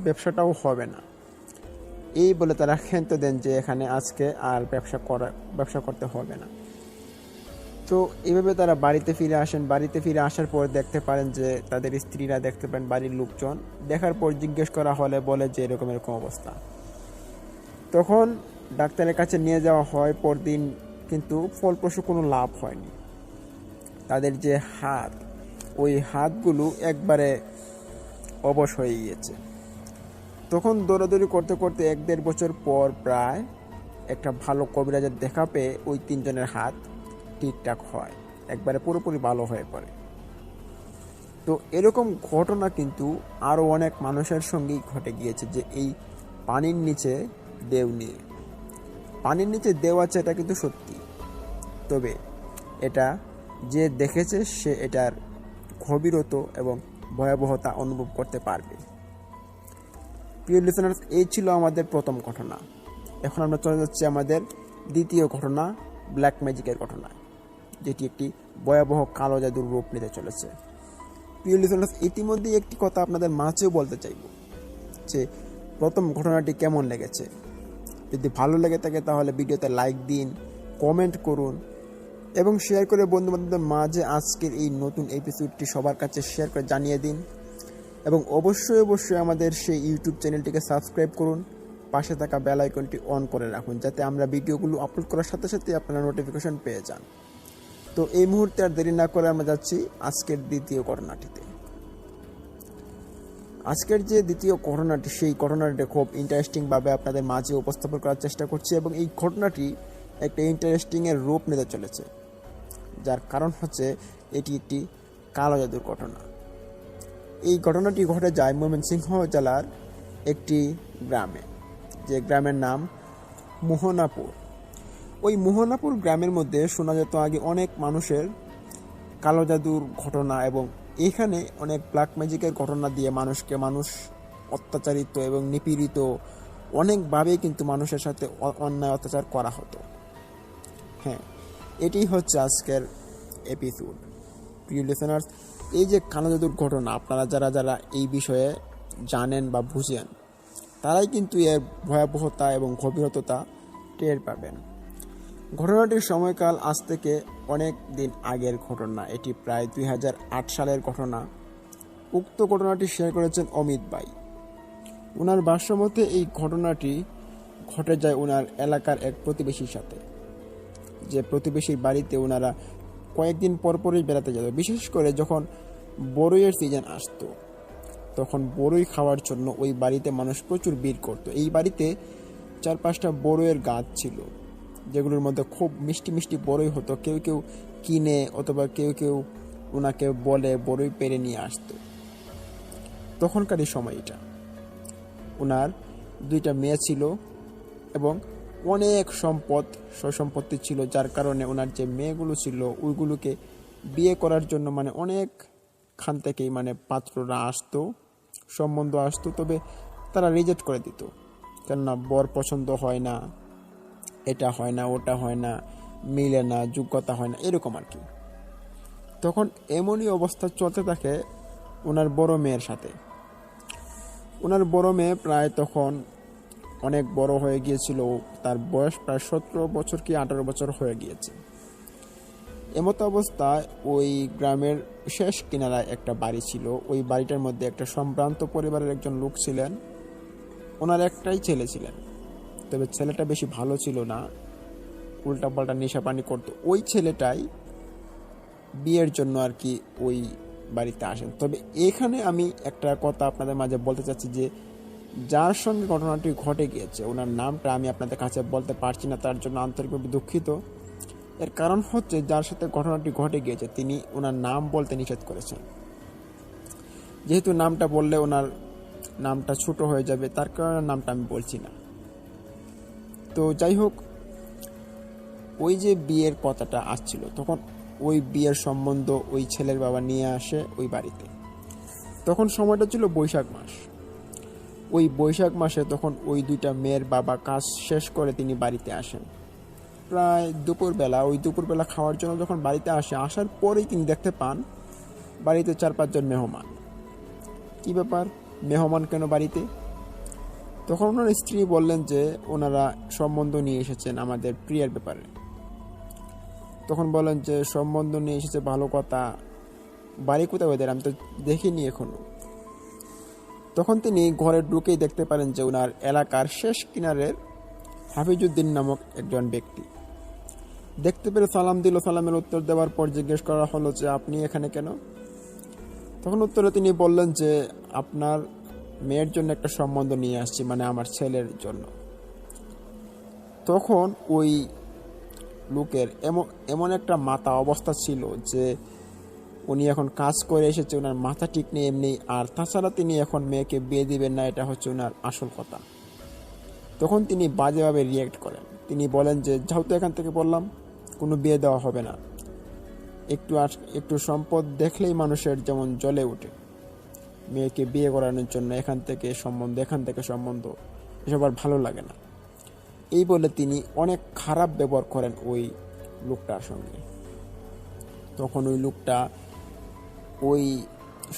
ব্যবসাটাও হবে না, এই বলে তারা ক্ষান্ত দেন যে এখানে আজকে আর ব্যবসা করতে হবে না। তো এইভাবে তারা বাড়িতে ফিরে আসেন। বাড়িতে ফিরে আসার পর দেখতে পারেন যে তাদের স্ত্রীরা দেখতে পান, বাড়ির লোকজন দেখার পর জিজ্ঞেস করা হলে বলে যে এরকম এরকম অবস্থা। তখন ডাক্তারের কাছে নিয়ে যাওয়া হয়। পরদিন কিন্তু ফলপ্রসূ কোনো লাভ হয়নি। তাদের যে হাত, ওই হাতগুলো একবারে অবশ হয়ে গিয়েছে। তখন দৌড়াদৌড়ি করতে করতে 1-1.5 বছর পর প্রায় একটা ভালো কবিরাজের দেখা পেয়ে ওই তিনজনের হাত ঠিকঠাক হয়, একবারে পুরোপুরি ভালো হয়ে পড়ে। তো এরকম ঘটনা কিন্তু আরও অনেক মানুষের সঙ্গেই ঘটে গিয়েছে, যে এই পানির নিচে দেও নিয়ে। পানির নিচে দেও আছে এটা কিন্তু সত্যি, তবে এটা যে দেখেছে সে এটার গভীরতা এবং ভয়াবহতা অনুভব করতে পারবে। প্রিয় লিসেনার্স, এই ছিল আমাদের প্রথম ঘটনা। এখন আমরা চলে যাচ্ছি আমাদের দ্বিতীয় ঘটনা, ব্ল্যাক ম্যাজিকের ঘটনা, যেটি একটি ভয়াবহ কালো জাদুর রূপ নিতে চলেছে। প্রিয় লিসেনার্স, ইতিমধ্যেই একটি কথা আপনাদের মাঝেও বলতে চাইব যে প্রথম ঘটনাটি কেমন লেগেছে। যদি ভালো লেগে থাকে তাহলে ভিডিওতে লাইক দিন, কমেন্ট করুন এবং শেয়ার করে বন্ধুবান্ধবদের মাঝে আজকের এই নতুন এপিসোডটি সবার কাছে শেয়ার করে জানিয়ে দিন। এবং অবশ্যই আমাদের সেই ইউটিউব চ্যানেলটিকে সাবস্ক্রাইব করুন, পাশে থাকা বেল আইকনটি অন করে রাখুন, যাতে আমরা ভিডিওগুলো আপলোড করার সাথে সাথে আপনারা নোটিফিকেশন পেয়ে যান। তো এই মুহূর্তে আর দেরি না করে আমরা যাচ্ছি আজকের দ্বিতীয় ঘটনাটিতে। আজকের যে দ্বিতীয় ঘটনাটি, সেই ঘটনাটি খুব ইন্টারেস্টিংভাবে আপনাদের মাঝে উপস্থাপন করার চেষ্টা করছি এবং এই ঘটনাটি একটা ইন্টারেস্টিংয়ের রূপ নিতে চলেছে, যার কারণ হচ্ছে এটি একটি কালো জাদুর ঘটনা। এই ঘটনাটি ঘটে যায় ময়মনসিংহ জেলার একটি গ্রামে, যে গ্রামের নাম মোহনাপুর। ওই মোহনাপুর গ্রামের মধ্যে শোনা যেত আগে অনেক মানুষের কালো জাদুর ঘটনা, এবং এখানে অনেক ব্ল্যাক ম্যাজিকের ঘটনা দিয়ে মানুষ অত্যাচারিত এবং নিপীড়িত অনেকভাবে কিন্তু মানুষের সাথে অন্যায় অত্যাচার করা হতো। হ্যাঁ, এটি হচ্ছে আজকের এপিসোড। প্রিয় লিসেনার্স, এই যে কালো জাদুর ঘটনা, আপনারা যারা এই বিষয়ে জানেন বা বুঝেন তারাই কিন্তু এর ভয়াবহতা এবং গভীরতা টের পাবেন। ঘটনাটির সময়কাল আজ থেকে অনেক দিন আগের ঘটনা, এটি প্রায় 2008 সালের ঘটনা। উক্ত ঘটনাটি শেয়ার করেছেন অমিত ভাই। ওনার ভাষ্যমতে এই ঘটনাটি ঘটে যায় ওনার এলাকার এক প্রতিবেশীর সাথে, যে প্রতিবেশীর বাড়িতে ওনারা কয়েকদিন পরপরই বেড়াতে যেত। বিশেষ করে যখন বড়ইয়ের সিজন আসতো তখন বড়ই খাওয়ার জন্য ওই বাড়িতে মানুষ প্রচুর ভিড় করতো। এই বাড়িতে 4-5টা বড়ইয়ের গাছ ছিল, যেগুলোর মধ্যে খুব মিষ্টি মিষ্টি বড়ই হতো। কেউ কেউ কিনে অথবা কেউ ওনাকে বলে বড়ই পেরে নিয়ে আসতো। তখনকারই সময়টা ওনার 2টা মেয়ে ছিল এবং অনেক সম্পত্তি ছিল, যার কারণে ওনার যে মেয়েগুলো ছিল ওইগুলোকে বিয়ে করার জন্য অনেক খান থেকেই পাত্ররা আসতো, সম্বন্ধ আসতো, তবে তারা রিজেক্ট করে দিত, কেননা বর পছন্দ হয় না, এটা হয় না, ওটা হয় না, মিলে না, যোগ্যতা হয় না, এরকম আর কি। তখন এমনই অবস্থা চলতে থাকে ওনার বড় মেয়ের সাথে। ওনার বড় মেয়ে প্রায় তখন অনেক বড় হয়ে গিয়েছিল, তার বয়স প্রায় 17 বছর কি 18 বছর হয়ে গিয়েছে। এমতো অবস্থায় ওই গ্রামের শেষ কিনারায় একটা বাড়ি ছিল। ওই বাড়িটার মধ্যে একটা সম্ভ্রান্ত পরিবারের একজন লোক ছিলেন। ওনার একটাই ছেলে ছিলেন, তবে ছেলেটা বেশি ভালো ছিল না, উল্টাপাল্টা নেশাপানি করতো। ওই ছেলেটাই বিয়ের জন্য আর কি ওই বাড়িতে আসেন। তবে এখানে আমি একটা কথা আপনাদের মাঝে বলতে চাচ্ছি যে যার সঙ্গে ঘটনাটি ঘটে গিয়েছে ওনার নামটা আমি আপনাদের কাছে বলতে পারছি না, তার জন্য আন্তরিকভাবে দুঃখিত। এর কারণ হচ্ছে যার সাথে ঘটনাটি ঘটে গিয়েছে তিনি ওনার নাম বলতে নিষেধ করেছেন, যেহেতু নামটা বললে ওনার নামটা ছোট হয়ে যাবে, তার কারণে নামটা আমি বলছি না। তো যাই হোক, ওই যে বিয়ের কথাটা আসছিল তখন ওই বিয়ের সম্বন্ধ ওই ছেলের বাবা নিয়ে আসে ওই বাড়িতে। তখন সময়টা ছিল বৈশাখ মাস। ওই বৈশাখ মাসে তখন ওই দুইটা মেয়ের বাবা কাজ শেষ করে তিনি বাড়িতে আসেন প্রায় দুপুরবেলা। ওই দুপুরবেলা খাওয়ার জন্য যখন বাড়িতে আসার পরেই তিনি দেখতে পান বাড়িতে 4-5 জন মেহমান। কি ব্যাপার, মেহমান কেন বাড়িতে? তখন ওনার স্ত্রী বললেন যে ওনারা সম্বন্ধ নিয়ে এসেছেন আমাদের প্রিয়ার ব্যাপারে। তখন বলেন যে সম্বন্ধ নিয়ে এসেছে, ভালো কথা, বাড়ি কোথায় ওদের, আমি তো দেখিনি এখনো। তখন তিনি ঘরে ঢুকেই দেখতে পারেন যে ওনার এলাকার শেষ কিনারের হাফিজউদ্দিন নামক একজন ব্যক্তি। দেখতে পেরে সালাম দিল। সালামের উত্তর দেওয়ার পর জিজ্ঞেস করা হলো যে আপনি এখানে কেন? তখন উত্তরে তিনি বললেন যে আপনার মেয়ের জন্য একটা সম্বন্ধ নিয়ে আসছি, মানে আমার ছেলের জন্য। তখন ওই লোকের এমন একটা মাথা অবস্থা ছিল যে উনি এখন কাজ করে এসেছে, ওনার মাথা ঠিক নেই এমনি, আর তাছাড়া তিনি এখন মেয়েকে বিয়ে দিবেন না, এটা হচ্ছে ওনার আসল কথা। তখন তিনি বাজেভাবে রিয়েক্ট করেন। তিনি বলেন যে যাও তো এখান থেকে, বললাম কোনো বিয়ে দেওয়া হবে না। একটু সম্পদ দেখলেই মানুষের যেমন জ্বলে ওঠে, মেয়েকে বিয়ে করানোর জন্য এখান থেকে সম্বন্ধ, এসব আর ভালো লাগে না। এই বলে তিনি অনেক খারাপ ব্যবহার করেন ওই লোকটার সঙ্গে। তখন ওই লোকটা, ওই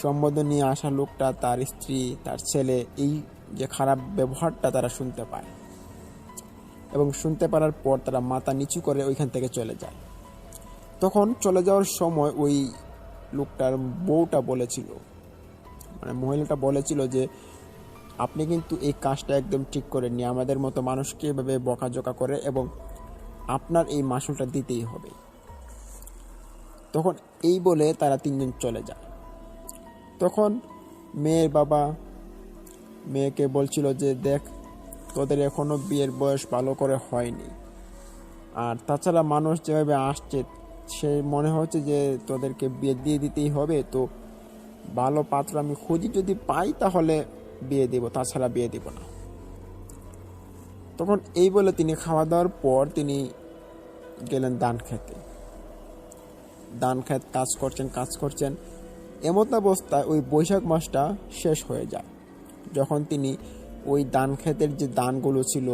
সম্বন্ধ নিয়ে আসা লোকটা, তার স্ত্রী, তার ছেলে, এই যে খারাপ ব্যবহারটা তারা শুনতে পায়, এবং শুনতে পারার পর তারা মাথা নিচু করে ওইখান থেকে চলে যায়। তখন চলে যাওয়ার সময় ওই লোকটার বউটা বলেছিল, মানে মহিলাটা বলেছিল যে আপনি কিন্তু এই কাজটা একদম ঠিক করেননি, আমাদের মতো মানুষকে এভাবে বকাঝকা করে, এবং আপনার এই মাসুলটা দিতেই হবে। তখন এই বলে তারা 3 জন চলে যায়। তখন মেয়ের বাবা মেয়েকে বলছিল যে দেখ, তোদের এখনো বিয়ের বয়স ভালো করে হয়নি, আর তাছাড়া মানুষ যেভাবে আসছে সে মনে হচ্ছে যে তোদেরকে বিয়ে দিয়ে দিতেই হবে, তো ভালো পাত্র আমি খুঁজি, যদি পাই তাহলে বিয়ে দেব, তাছাড়া বিয়ে দেব না। তখন এই বলে তিনি খাওয়া দাওয়ার পর তিনি গেলেন ধান খেতে। ধান খেত কাজ করছেন, এমত অবস্থায় ওই বৈশাখ মাসটা শেষ হয়ে যায়। যখন তিনি ওই ধান খেতের যে ধানগুলো ছিল,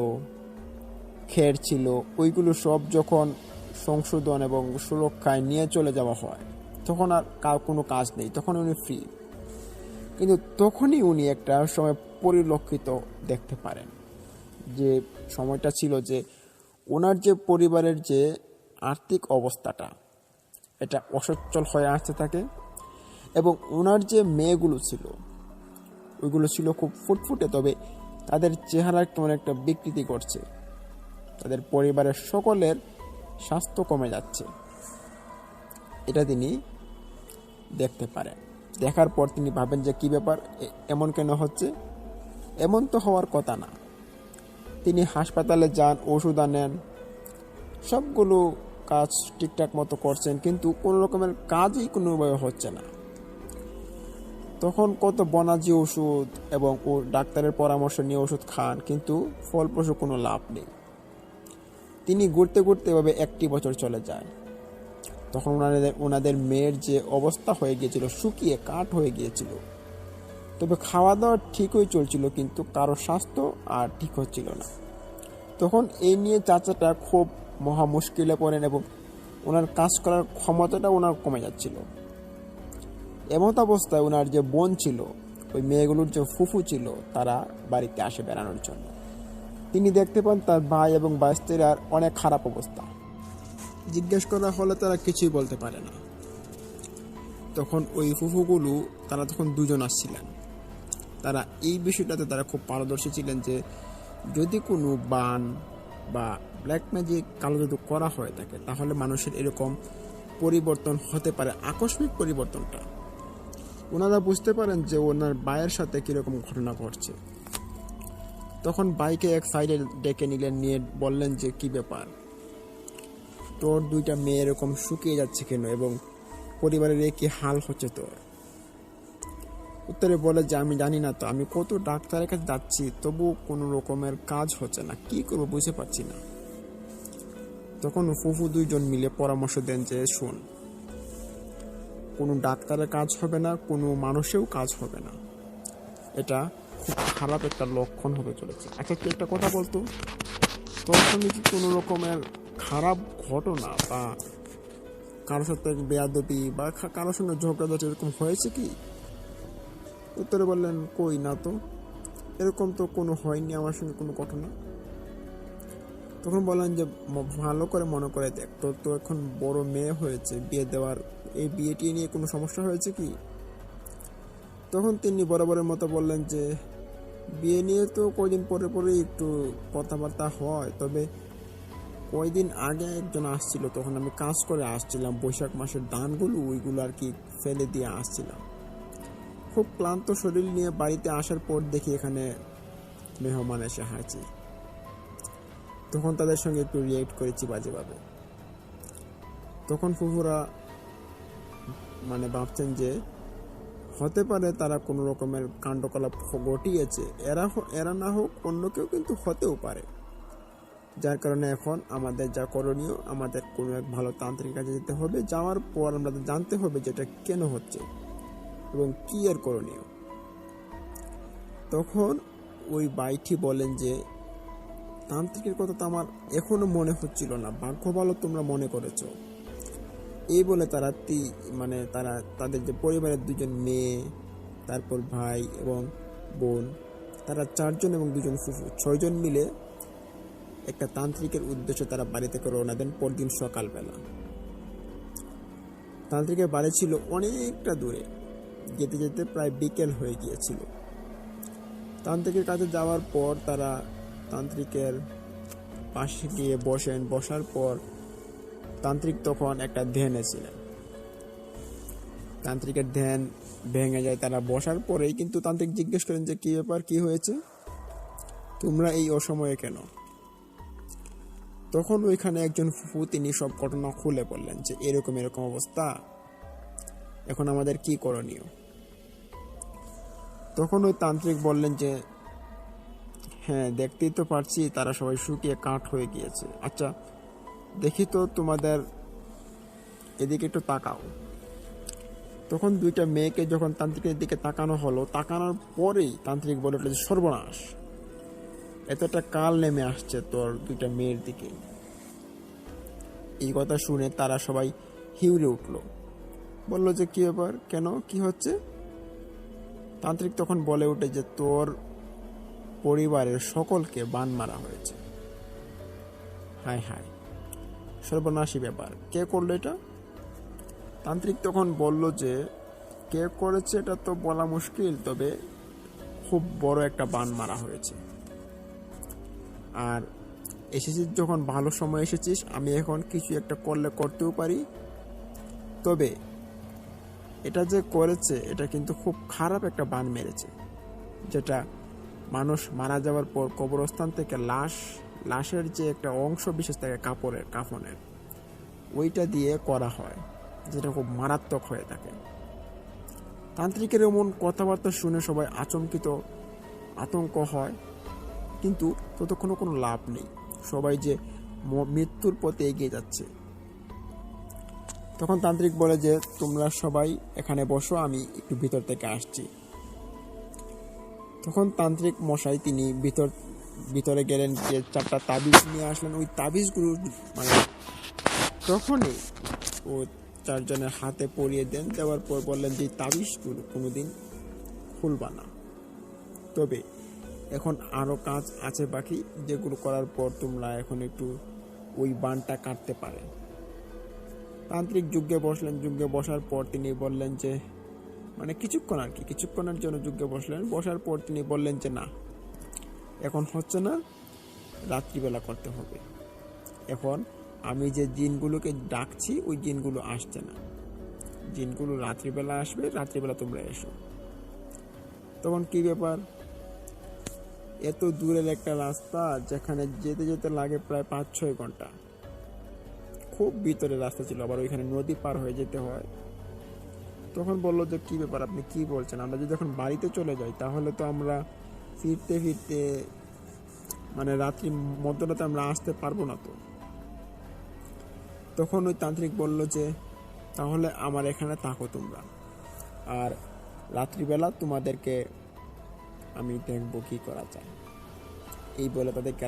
খের ছিল, ওইগুলো সব যখন সংশোধন এবং সুরক্ষায় নিয়ে চলে যাওয়া হয়, তখন আর কোনো কাজ নেই, তখন উনি ফ্রি। কিন্তু তখনই উনি একটা সময় পরিলক্ষিত দেখতে পারেন, যে সময়টা ছিল যে ওনার যে পরিবারের যে আর্থিক অবস্থাটা এটা অসচ্ছল হয়ে আসতে থাকে, এবং ওনার যে মেয়েগুলো ছিল ওইগুলো ছিল খুব ফুটফুটে, তবে তাদের চেহারা কেমন একটা বিকৃতি করছে, তাদের পরিবারের সকলের স্বাস্থ্য কমে যাচ্ছে, এটা তিনি দেখতে পারেন। দেখার পর তিনি ভাবেন যে কি ব্যাপার, এমন কেন হচ্ছে, এমন তো হওয়ার কথা না। তিনি হাসপাতালে যান, ওষুধ আনেন, সবগুলো কাজ ঠিকঠাক মতো করছেন, কিন্তু কোনো রকমের কাজই কোনোভাবে হচ্ছে না। তখন কত বনাজি ওষুধ এবং ডাক্তারের পরামর্শ নিয়ে ওষুধ খান, কিন্তু ফলপ্রসূ কোনো লাভ নেই। তিনি ঘুরতে ঘুরতে এভাবে 1টি বছর চলে যায়। তখন ওনাদের মেয়ের যে অবস্থা হয়ে গিয়েছিল, শুকিয়ে কাঠ হয়ে গিয়েছিল, তবে খাওয়া দাওয়া ঠিকই চলছিল, কিন্তু কারো স্বাস্থ্য আর ঠিক হচ্ছিল না। তখন এই নিয়ে চাচাটা খুব মহা মুশকিলে পড়েন, এবং ওনার কাজ করার ক্ষমতাটা ওনার কমে যাচ্ছিল। এমত অবস্থায় ওনার যে বোন ছিল, ওই মেয়েগুলোর যে ফুফু ছিল, তারা বাড়িতে আসে বেড়ানোর জন্য। তিনি দেখতে পান তার ভাই এবং ভাইস্তিরার অনেক খারাপ অবস্থা। জিজ্ঞেস করা হলে তারা কিছুই বলতে পারে না। তখন ওই ফুফুগুলো, তারা তখন দুজন আসছিলেন। তারা এই বিষয়টাতে তারা খুব পারদর্শী ছিলেন যে যদি কোনো বান বা ব্ল্যাক ম্যাজিক, কালো জাদু করা হয়ে থাকে, তাহলে মানুষের এরকম পরিবর্তন হতে পারে, আকস্মিক পরিবর্তনটা। ওনারা বুঝতে পারেন যে ওনার ভাইয়ের সাথে কীরকম ঘটনা ঘটছে। তখন ভাইকে এক সাইডে ডেকে নিলেন, নিয়ে বললেন যে কি ব্যাপার, তোর দুইটা মেয়ে এরকম শুকিয়ে যাচ্ছে কেন, এবং পরিবারের কি হাল হচ্ছে তোর? উত্তরে বলে যে আমি জানি না তো, আমি কত ডাক্তারের কাছে যাচ্ছি, তবু কোনো রকমের কাজ হচ্ছে না, কি করবো বুঝতে পারছি না। তখন ফুফু দুইজন মিলে পরামর্শ দেন যে শোন, কোনো ডাক্তারের কাজ হবে না, কোনো মানুষেও কাজ হবে না, এটা খুব খারাপ একটা লক্ষণ হতে চলেছে। আচ্ছা তুই একটা কথা বলতো, তোর সঙ্গে কি কোনো রকমের খারাপ ঘটনা বা কারোর সাথে বেয়াদবি বা কারোর সঙ্গে ঝগড়াঝাটি এরকম হয়েছে কি? উত্তরে বললেন কই না তো, এরকম তো কোনো হয়নি আমার সঙ্গে কোনো ঘটনা। তখন বললেন যে ভালো করে মনে করে দেখ, তোর তো এখন বড় মেয়ে হয়েছে, বিয়ে দেওয়ার, এই বিয়েটি নিয়ে কোনো সমস্যা হয়েছে কি? তখন তিনি বরাবরের মতো বললেন যে বিয়ে নিয়ে তো কয়দিন পরে পরে একটু কথাবার্তা হয়, তবে কয়দিন আগে একজন আসছিল, তখন আমি কাজ করে আসছিলাম, বৈশাখ মাসের ধানগুলো ওইগুলো আর কি ফেলে দিয়ে আসছিলাম। খুব ক্লান্ত শরীর নিয়ে বাড়িতে আসার পর দেখি এখানে মেহমান এসে হাজির। তখন তাদের সঙ্গে একটু রিয়েক্ট করেছি বাজেভাবে। তখন ফুফুরা মানে ভাবছেন যে হতে পারে তারা কোনো রকমের কাণ্ডকলাপ ঘটিয়েছে, এরা না হোক অন্য কেউ কিন্তু হতেও পারে। যার কারণে এখন আমাদের যা করণীয়, আমাদের কোনো এক ভালো তান্ত্রিক কাছে যেতে হবে, যাওয়ার পর আমাদের জানতে হবে যেটা কেন হচ্ছে এবং কি এর করণীয়। তখন ওই বাইটি বলেন যে তান্ত্রিকের কথা তো আমার এখনো মনে হচ্ছিল না, ভাগ্য ভালো তোমরা মনে করেছো। এই বলে তারা তারা তাদের যে পরিবারের দুজন মেয়ে, তারপর ভাই এবং বোন, তারা 4 জন এবং 2 জন ফুফু, 6 জন মিলে একটা তান্ত্রিকের উদ্দেশ্যে তারা বাড়ি থেকে রওনা দেন পরদিন সকালবেলা। তান্ত্রিকের বাড়ি ছিল অনেকটা দূরে, যেতে যেতে প্রায় বিকেল হয়ে গিয়েছিল। তান্ত্রিকের কাছে যাওয়ার পর তারা তান্ত্রিকের পাশে গিয়ে বসেন। বসার পর তান্ত্রিক তখন একটা ধ্যানে ছিলেন। তান্ত্রিকের ধ্যান ভেঙে যায় তারা বসার পরেই, কিন্তু তান্ত্রিক জিজ্ঞেস করেন যে কি ব্যাপার, কি হয়েছে, তোমরা এই অসময়ে কেন? তখন ওইখানে একজন ফুফু, তিনি সব ঘটনা খুলে বললেন যে এরকম এরকম অবস্থা, এখন আমাদের কি করণীয়। তখন ওই তান্ত্রিক বললেন যে হ্যাঁ, দেখতেই তো পারছি তারা সবাই শুকিয়ে কাঠ হয়ে গিয়েছে। আচ্ছা দেখি তো তোমাদের এদিকে একটু তাকাও। তখন 2টা মেয়েকে যখন তান্ত্রিকের দিকে তাকানো হলো, তাকানোর পরেই তান্ত্রিক বলে উঠল যে সর্বনাশ, এতটা কাল নেমে আসছে তোর 2টা মেয়ের দিকে। এই কথা শুনে তারা সবাই হিউড়ে উঠল, বলল যে কি ব্যাপার, কেন, কি হচ্ছে? তান্ত্রিক তখন বলে উঠে যে তোর পরিবারের সকলকে বান মারা হয়েছে। হায় হায়, সর্বনাশী ব্যাপার, কে করলো এটা? তান্ত্রিক তখন বলল যে কে করেছে এটা তো বলা মুশকিল, তবে খুব বড় একটা বান মারা হয়েছে। আর এসেছিস যখন ভালো সময় এসেছিস, আমি এখন কিছু একটা করতেও পারি, তবে এটা যে করেছে এটা কিন্তু খুব খারাপ একটা বান মেরেছে, যেটা মানুষ মারা যাওয়ার পর কবরস্থান থেকে লাশের যে একটা অংশ বিশেষ থাকে কাফনের, ওইটা দিয়ে করা হয়, যেটা খুব মারাত্মক হয়ে থাকে। তান্ত্রিকের এমন কথাবার্তা শুনে সবাই আতঙ্ক হয়, কিন্তু ততক্ষণও কোনো লাভ নেই, সবাই যে মৃত্যুর পথে এগিয়ে যাচ্ছে। তখন তান্ত্রিক বলে যে তোমরা সবাই এখানে বসো, আমি একটু ভিতর থেকে আসছি। তখন তান্ত্রিক মশাই তিনি ভিতরে গেলেন, যে 4টা তাবিজ নিয়ে আসলেন। ওই তাবিজগুলো তখনই ও চারজনের হাতে পরিয়ে দেন। দেওয়ার পর বললেন যে তাবিজগুলো কোনোদিন খুলবা না, তবে এখন আরো কাজ আছে বাকি, যেগুলো করার পর তোমরা এখন একটু ওই বানটা কাটতে পারে। তান্ত্রিক যজ্ঞে বসলেন। যজ্ঞে বসার পর তিনি বললেন যে মানে কিছুক্ষণের জন্য যজ্ঞে বসলেন। বসার পর তিনি বললেন যে না, এখন হচ্ছে না, রাত্রিবেলা করতে হবে। এখন আমি যে জিনগুলোকে ডাকছি ওই জিনগুলো আসছে না, জিনগুলো রাত্রিবেলা আসবে, রাত্রিবেলা তোমরা এসো। তখন কি ব্যাপার, এত দূরের একটা রাস্তা যেখানে যেতে যেতে লাগে প্রায় 5-6 ঘন্টা, খুব ভিতরে রাস্তা ছিল, আবার ওইখানে নদী পার হয়ে যেতে হয়। তখন বললো যে কি ব্যাপার, আপনি কি বলছেন, আমরা যদি এখন বাড়িতে চলে যাই তাহলে তো আমরা ফিরতে ফিরতে মানে রাত্রি মধ্যরাতে আমরা আসতে পারবো না। তো তখন ওই তান্ত্রিক বলল যে তাহলে আমার এখানে থাকো তোমরা, আর রাত্রিবেলা তোমাদেরকে আমি দেখবো কি করা যায়। এই বলে তাদেরকে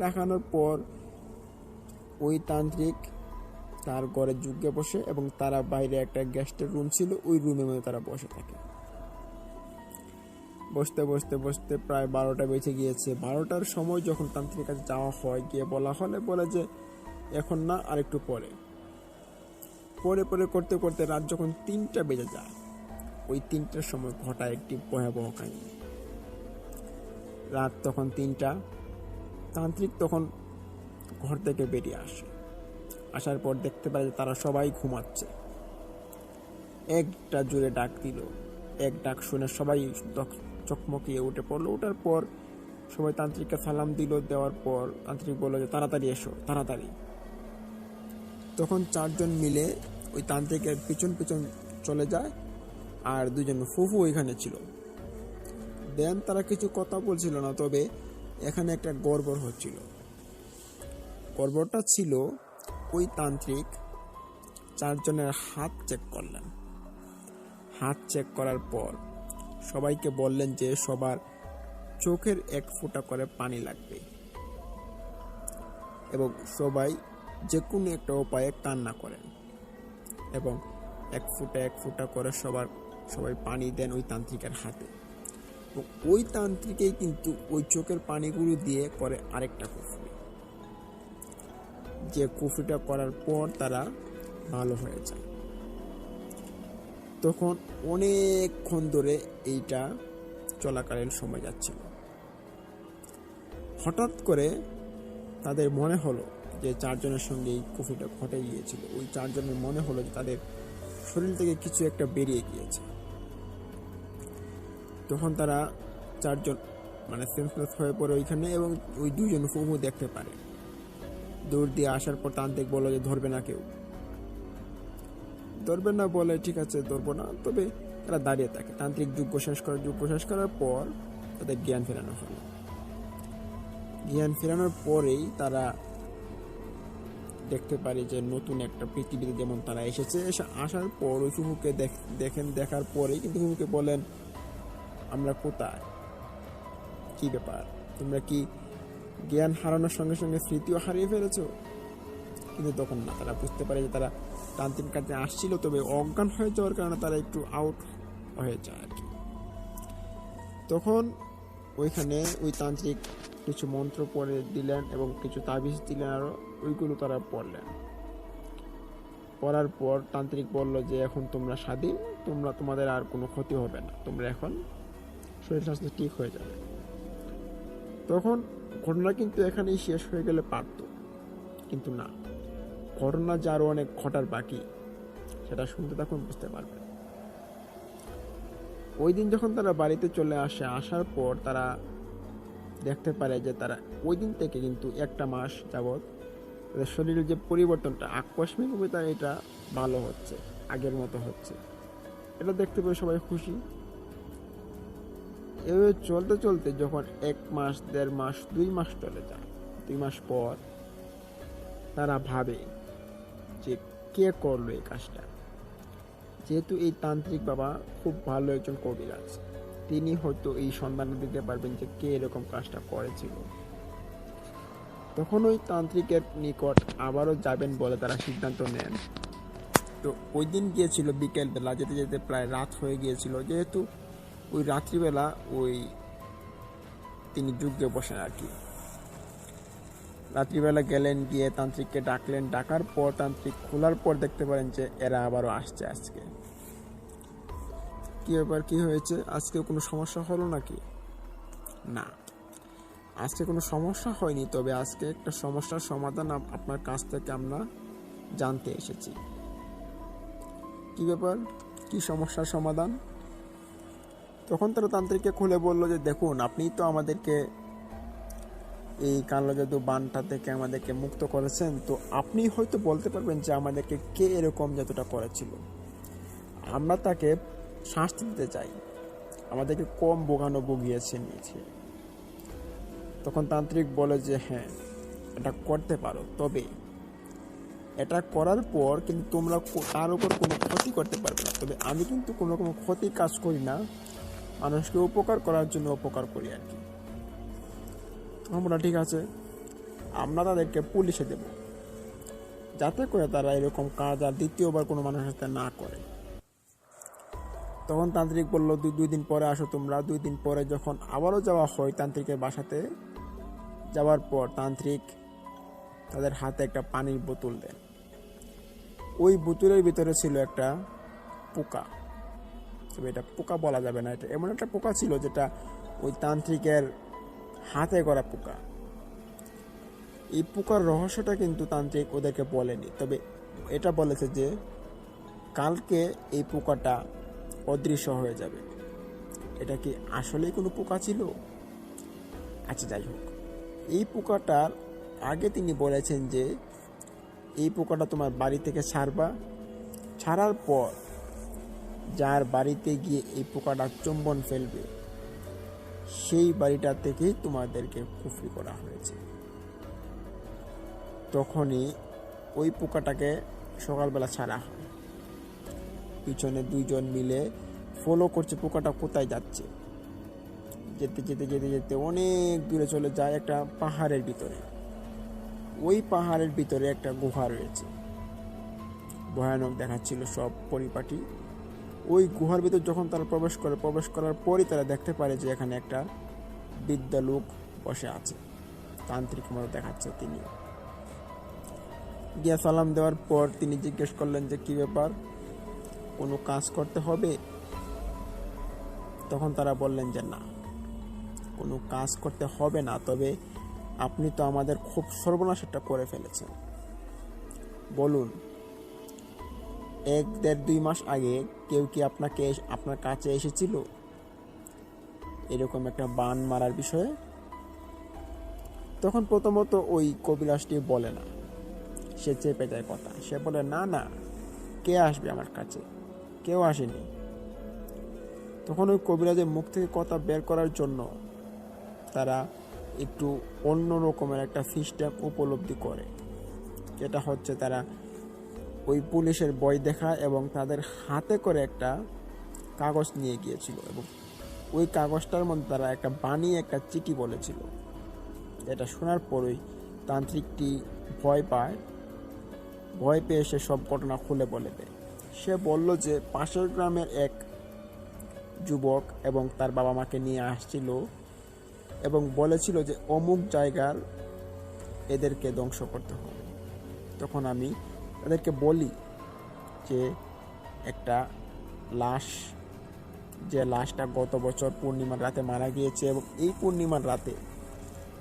রাখানোর পর ওই তান্ত্রিক তার ঘরে যজ্ঞে বসে, এবং তারা বাইরে একটা গেস্টের রুম ছিল, ওই রুমের মধ্যে তারা বসে থাকে। বসতে বসতে বসতে প্রায় 12টা বেজে গিয়েছে। 12টার সময় যখন তান্ত্রিকের কাছে যাওয়া হয়, গিয়ে বলে যে এখন না, আর একটু পরে করতে করতে রাত যখন 3টা বেজে যায়, ওই 3টার সময় ঘটায় একটি ভয়াবহ কাহিনী। রাত তখন 3টা, তান্ত্রিক তখন ঘর থেকে বেরিয়ে আসার পর দেখতে পারে যে তারা সবাই ঘুমাচ্ছে। একটা জোরে ডাক দিল, এক ডাক শুনে সবাই চকমকিয়ে উঠে পড়লো। ওঠার পর সবাই তান্ত্রিককে সালাম দিল। দেওয়ার পর তান্ত্রিক বলল যে তাড়াতাড়ি এসো, তাড়াতাড়ি। তখন 4জন মিলে ওই তান্ত্রিকের পিছন পিছন চলে যায়, আর 2জন ফুফু ওইখানে ছিল। দেন তারা কিছু কথা বলছিল না, তবে এখানে একটা গড়বড় হচ্ছিল। গড়বড়টা ছিল ওই তান্ত্রিক 4জনের হাত চেক করলেন। হাত চেক করার পর সবাইকে বললেন যে সবার চোখের 1 ফোঁটা করে পানি লাগবে, এবং সবাই যে কোনো একটা উপায়ে কান্না করেন, এবং 1 ফোঁটা করে সবাই পানি দেন ওই তান্ত্রিকের হাতে। ওই তান্ত্রিকেই কিন্তু ওই চোখের পানিগুলো দিয়ে করে আরেকটা কুফরি, যে কুফরিটা করার পর তারা ভালো হয়ে যায়। তখন অনেকক্ষণ ধরে এইটা চলাকালীন সময় যাচ্ছিল। হঠাৎ করে তাদের মনে হলো যে 4জনের সঙ্গে এই কুফরিটা ঘটে গিয়েছিল, ওই 4জনের মনে হলো যে তাদের শরীর থেকে কিছু একটা বেরিয়ে গিয়েছে। তখন তারা 4জন মানে সেন্সলেস হয়ে পড়ে ওইখানে, এবং ওই 2জন ফুফু দেখতে পারে। দৌড় দিয়ে আসার পর তান্ত্রিক বলল যে ধরবে না, কেউ ধরবে না। বলে ঠিক আছে, ধরবো না। তবে তারা দাঁড়িয়ে থাকে। তান্ত্রিক যজ্ঞ শেষ করার পর তাদের জ্ঞান ফেরানো হলো। জ্ঞান ফেরানোর পরেই তারা দেখতে পারে যে নতুন একটা পৃথিবীতে যেমন তারা আসার পর ওই ফুফুকে দেখার পরেই কিন্তু ফুফুকে বলেন আমরা কোথায়, কি ব্যাপার, তোমরা কি জ্ঞান হারানোর সঙ্গে সঙ্গে স্মৃতিও হারিয়ে ফেলেছো? কিন্তু তখন না, তারা বুঝতে পারে যে তারা তান্ত্রিক কাছে আসছিল, তবে অজ্ঞান হয়ে যাওয়ার কারণে তারা একটু আউট হয়ে যায় আর কি। তখন ওইখানে ওই তান্ত্রিক কিছু মন্ত্র পড়ে দিলেন এবং কিছু তাবিজ দিলেন, আরো ওইগুলো তারা পড়লেন। পড়ার পর তান্ত্রিক বলল যে এখন তোমরা স্বাধীন, তোমাদের আর কোনো ক্ষতি হবে না, তোমরা এখন শরীর স্বাস্থ্য ঠিক হয়ে যাবে। তখন ঘটনা কিন্তু এখানেই শেষ হয়ে গেলে পারত, কিন্তু না, ঘটনা যে আরো অনেক ঘটার বাকি, সেটা শুনতে তখন বুঝতে পারবে। ওই দিন যখন তারা বাড়িতে চলে আসার পর তারা দেখতে পারে যে তারা ওই দিন থেকে কিন্তু 1 মাস যাবৎ তাদের শরীরের যে পরিবর্তনটা আকস্মিকভাবে তার এটা ভালো হচ্ছে, আগের মতো হচ্ছে। এটা দেখতে পেয়ে সবাই খুশি। এভাবে চলতে চলতে যখন 1 মাস, 1.5 মাস, 2 মাস চলে যায়, 2 মাস পর তারা ভাবে যে কে করলো এই কাজটা। যেহেতু এই তান্ত্রিক বাবা খুব ভালো একজন কবিরাজ, তিনি হয়তো এই সন্ধান দিতে পারবেন যে কে এরকম কাজটা করেছিল। তখন ওই তান্ত্রিকের নিকট আবারও যাবেন বলে তারা সিদ্ধান্ত নেন। তো ওই দিন গিয়েছিল বিকেলবেলা, যেতে যেতে প্রায় রাত হয়ে গিয়েছিল, যেহেতু ওই রাত্রিবেলা ওই তিনি যজ্ঞে বসেন আর কি। রাত্রিবেলা গেলেন, গিয়ে তান্ত্রিককে ডাকলেন, ডাকার পর তান্ত্রিক খোলার পর দেখতে পারেন যে এরা আবারও আসছে আজকে। কি ব্যাপার, কি হয়েছে, আজকে কোনো সমস্যা হলো নাকি? না, আজকে কোনো সমস্যা হয়নি, তবে আজকে একটা সমস্যার সমাধান আপনার কাছ থেকে আমরা জানতে এসেছি। কি ব্যাপার, কি সমস্যার সমাধান? তখন তারা তান্ত্রিককে খুলে বলল যে দেখুন, আপনি তো আমাদেরকে এই কালো জাদু বানটা থেকে আমাদেরকে মুক্ত করেছেন, তো আপনি হয়তো বলতে পারবেন যে আমাদেরকে কে এরকম জাদুটা করেছিল। আমরা তাকে শাস্তি দিতে চাই, আমাদেরকে কম ভুগিয়েছে নিয়েছে। তখন তান্ত্রিক বলে যে হ্যাঁ, এটা করতে পারো, তবে এটা করার পর কিন্তু তোমরা তার উপর কোনো ক্ষতি করতে পারবে না। তবে আমি কিন্তু কোনো রকম ক্ষতি কাজ করি না, মানুষকে উপকার করার জন্য উপকার করি আর কি। আমরা ঠিক আছে, আমরা তাদেরকে পুলিশে দেব, যাতে করে তারা এরকম কাজ আর দ্বিতীয়বার কোনো মানুষের সাথে না করে। তখন তান্ত্রিক বলল 2 দিন পরে আসো তোমরা। 2 দিন পরে যখন আবারও যাওয়া হয় তান্ত্রিকের বাসাতে, যাওয়ার পর তান্ত্রিক তাদের হাতে একটা পানির বোতল দেন। ওই বোতলের ভিতরে ছিল একটা পোকা, তবে এটা পোকা বলা যাবে না, এটা এমন একটা পোকা ছিল যেটা ওই তান্ত্রিকের হাতে করা পোকা। এই পোকার রহস্যটা কিন্তু তান্ত্রিক ওদেরকে বলেনি, তবে এটা বলেছে যে কালকে এই পোকাটা অদৃশ্য হয়ে যাবে। এটা কি আসলেই কোনো পোকা ছিল? আচ্ছা, যাই হোক, এই পোকাটার আগে তিনি বলেছেন যে এই পোকাটা তোমার বাড়ি থেকে ছাড়ার পর যার বাড়িতে গিয়ে এই পোকাটা চুম্বন ফেলবে, সেই বাড়িটা থেকেই তোমাদেরকে কুফরি করা হয়েছে। তখনই ওই পোকাটাকে সকালবেলা ছাড়া হয়। পিছনে 2 জন মিলে ফলো করছে পোকাটা কোথায় যাচ্ছে। যেতে যেতে যেতে যেতে অনেক দূরে চলে যায় একটা পাহাড়ের ভিতরে। ওই পাহাড়ের ভিতরে একটা গুহা রয়েছে, ভয়ানক দেখাচ্ছিল সব পরিপাটি। ওই গুহার ভিতর যখন তারা প্রবেশ করার পরই তারা দেখতে পারে যে এখানে একটা বৃদ্ধ লোক বসে আছে, তান্ত্রিক মতো দেখাচ্ছে। তিনি গিয়া সালাম দেওয়ার পর তিনি জিজ্ঞেস করলেন যে কি ব্যাপার, কোনো কাজ করতে হবে? তখন তারা বললেন যে না, কোনো কাজ করতে হবে না, তবে আপনি তো আমাদের খুব সর্বনাশ একটা করে ফেলেছেন। বলুন, 1, 1.5, 2 মাস আগে কেউ কি আপনার কাছে এসেছিল এরকম একটা বান মারার বিষয়ে? তখন প্রথমত ওই কবিরাজটি বলে না, সে চেপে যায় কথা। সে বলে না না, কে আসবে আমার কাছে, কেউ আসেনি। তখন ওই কবিরাজের মুখ থেকে কথা বের করার জন্য তারা একটু অন্য রকমের একটা সিস্টেম উপলব্ধি করে, যেটা হচ্ছে তারা ওই পুলিশের বই দেখায় এবং তাদের হাতে করে একটা কাগজ নিয়ে গিয়েছিল, এবং ওই কাগজটার মধ্যে তারা একটা বানিয়ে একটা চিঠি বলেছিল। এটা শোনার পরই তান্ত্রিকটি ভয় পেয়ে সে সব ঘটনা খুলে বলে দেয়। সে বলল যে পাশের গ্রামের এক যুবক এবং তার বাবা মাকে নিয়ে আসছিল এবং বলেছিল যে অমুক জায়গার এদেরকে ধ্বংস করতে হবে। তখন আমি তাদেরকে বলি যে একটা লাশ, যে লাশটা গত বছর পূর্ণিমার রাতে মারা গিয়েছে, এবং এই পূর্ণিমার রাতে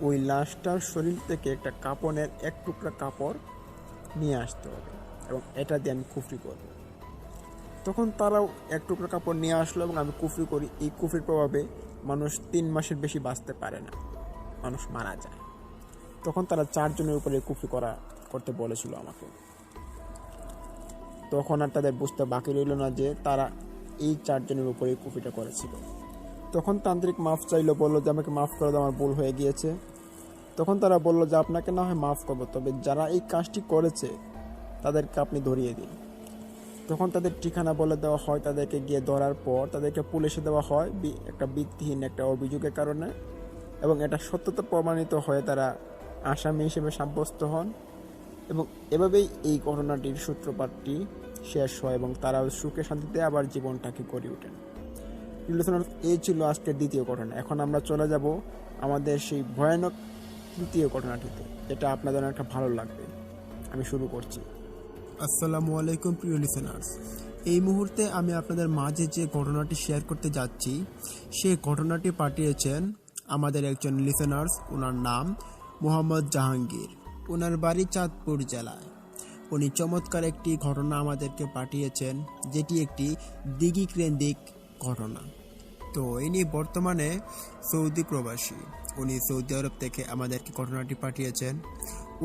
ওই লাশটার শরীর থেকে একটা কাপড়ের 1 টুকরা কাপড় নিয়ে আসতে হবে এবং এটা দিয়ে আমি কুফরি করব। তখন তারাও 1 টুকরা কাপড় নিয়ে আসলো এবং আমি কুফরি করি। এই কুফরির প্রভাবে মানুষ 3 মাসের বেশি বাঁচতে পারে না, মানুষ মারা যায়। তখন তারা 4 জনের উপরে কুফরি করতে বলেছিল আমাকে। তখন আর তাদের বুঝতে বাকি রইল না যে তারা এই 4 জনের উপরে কুফরিটা করেছিল। তখন তান্ত্রিক মাফ চাইলো, বললো যে আমাকে মাফ করে দাও, আমার ভুল হয়ে গিয়েছে। তখন তারা বললো যে আপনাকে না হয় মাফ করবো, তবে যারা এই কাজটি করেছে তাদেরকে আপনি ধরিয়ে দিন। তখন তাদের ঠিকানা বলে দেওয়া হয়, তাদেরকে গিয়ে ধরার পর তাদেরকে পুলিশে দেওয়া হয় একটা ভিত্তিহীন একটা অভিযোগের কারণে, এবং এটা সত্যতা প্রমাণিত হয়ে তারা আসামি হিসেবে সাব্যস্ত হন। এবং এভাবেই এই ঘটনাটির সূত্রপাতটি শেষ হয় এবং তারা সুখে শান্তিতে আবার জীবনটাকে গড়ে ওঠেন। এই ছিল আজকের দ্বিতীয় ঘটনা। এখন আমরা চলে যাব আমাদের সেই ভয়ানক তৃতীয় ঘটনাটিতে, যেটা আপনাদের অনেকটা ভালো লাগবে। আমি শুরু করছি। আসসালামু আলাইকুম প্রিয় লিসেনার্স। এই মুহূর্তে আমি আপনাদের মাঝে যে ঘটনাটি শেয়ার করতে যাচ্ছি, সেই ঘটনাটি পাঠিয়েছেন আমাদের একজন লিসেনার্স। ওনার নাম মোহাম্মদ জাহাঙ্গীর। ওনার বাড়ি চাঁদপুর জেলায়। উনি চমৎকার একটি ঘটনা আমাদেরকে পাঠিয়েছেন, যেটি একটি দিঘি কেন্দ্রিক ঘটনা। তো ইনি বর্তমানে সৌদি প্রবাসী। উনি সৌদি আরব থেকে আমাদেরকে ঘটনাটি পাঠিয়েছেন।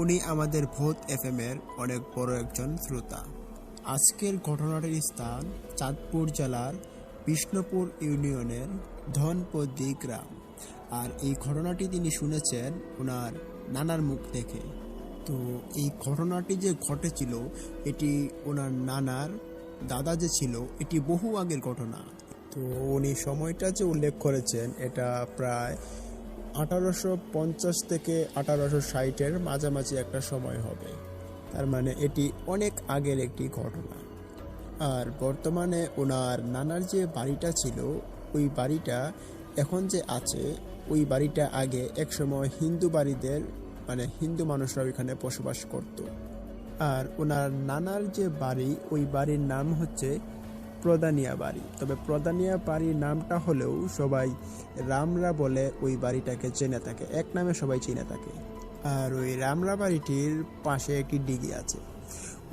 উনি আমাদের ভূত FM এর অনেক বড় একজন শ্রোতা। আজকের ঘটনাটির স্থান চাঁদপুর জেলার বিষ্ণুপুর ইউনিয়নের ধনপদি গ্রাম। আর এই ঘটনাটি তিনি শুনেছেন ওনার নানার মুখ থেকে। তো এই ঘটনাটি যে ঘটেছিল, এটি ওনার নানার দাদা যে ছিল, এটি বহু আগের ঘটনা। তো উনি সময়টা যে উল্লেখ করেছেন, এটা প্রায় 1850 থেকে 1860-এর মাঝামাঝি একটা সময় হবে। তার মানে এটি অনেক আগের একটি ঘটনা। আর বর্তমানে ওনার নানার যে বাড়িটা ছিল, ওই বাড়িটা এখন যে আছে, ওই বাড়িটা আগে একসময় হিন্দু বাড়িদের মানে হিন্দু মানুষরা ওইখানে বসবাস করত। আর ওনার নানার যে বাড়ি, ওই বাড়ির নাম হচ্ছে প্রদানিয়া বাড়ি। তবে প্রদানিয়া বাড়ির নামটা হলেও সবাই রামরা বলে ওই বাড়িটাকে চেনে থাকে, এক নামে সবাই চিনে থাকে। আর ওই রামরা বাড়িটির পাশে একটি দিঘি আছে।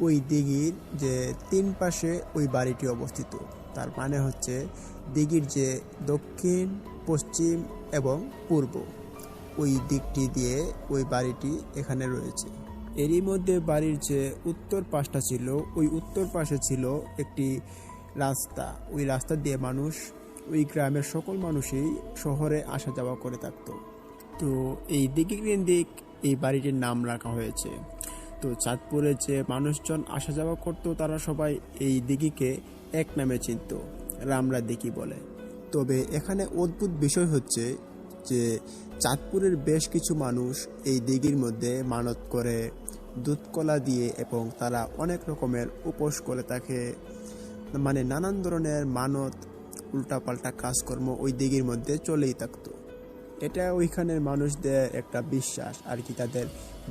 ওই দিঘির যে 3 পাশে ওই বাড়িটি অবস্থিত। তার মানে হচ্ছে দিঘির যে দক্ষিণ, পশ্চিম এবং পূর্ব, ওই দিকটি দিয়ে ওই বাড়িটি এখানে রয়েছে। এরই মধ্যে বাড়ির যে উত্তর পাশটা ছিল, ওই উত্তর পাশে ছিল একটি রাস্তা। ওই রাস্তা দিয়ে মানুষ, ওই গ্রামের সকল মানুষই শহরে আসা যাওয়া করে থাকতো। তো এই দিঘি কেন্দ্রিক এই বাড়িটির নাম রাখা হয়েছে। তো চাঁদপুরে যে মানুষজন আসা যাওয়া করতো, তারা সবাই এই দিঘিকে এক নামে চিনত, রামরা দিঘি বলে। তবে এখানে অদ্ভুত বিষয় হচ্ছে যে চাঁদপুরের বেশ কিছু মানুষ এই দিঘির মধ্যে মানত করে দুধ কলা দিয়ে, এবং তারা অনেক রকমের উপোস করে থাকে। মানে নানান ধরনের মানত, উল্টাপাল্টা কাজকর্ম ওই দিঘির মধ্যে চলেই থাকতো। এটা ওইখানের মানুষদের একটা বিশ্বাস আর কি। তাদের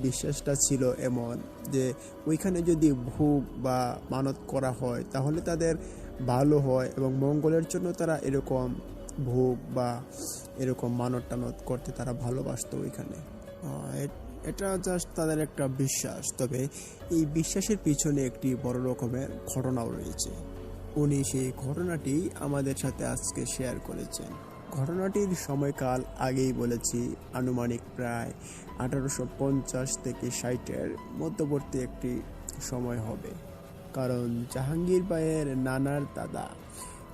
বিশ্বাসটা ছিল এমন যে ওইখানে যদি ভোগ বা মানত করা হয়, তাহলে তাদের ভালো হয় এবং মঙ্গলের জন্য তারা এরকম ভোগ বা এরকম মানত টানত করতে তারা ভালোবাসতো ওইখানে। এটা জাস্ট তাদের একটা বিশ্বাস। তবে এই বিশ্বাসের পিছনে একটি বড় রকমের ঘটনাও রয়েছে। উনি সেই ঘটনাটি আমাদের সাথে আজকে শেয়ার করেছেন। ঘটনাটির সময়কাল আগেই বলেছি, আনুমানিক প্রায় 1850 থেকে 60-এর মধ্যবর্তী একটি সময় হবে। কারণ জাহাঙ্গীর ভাইয়ের নানার দাদা,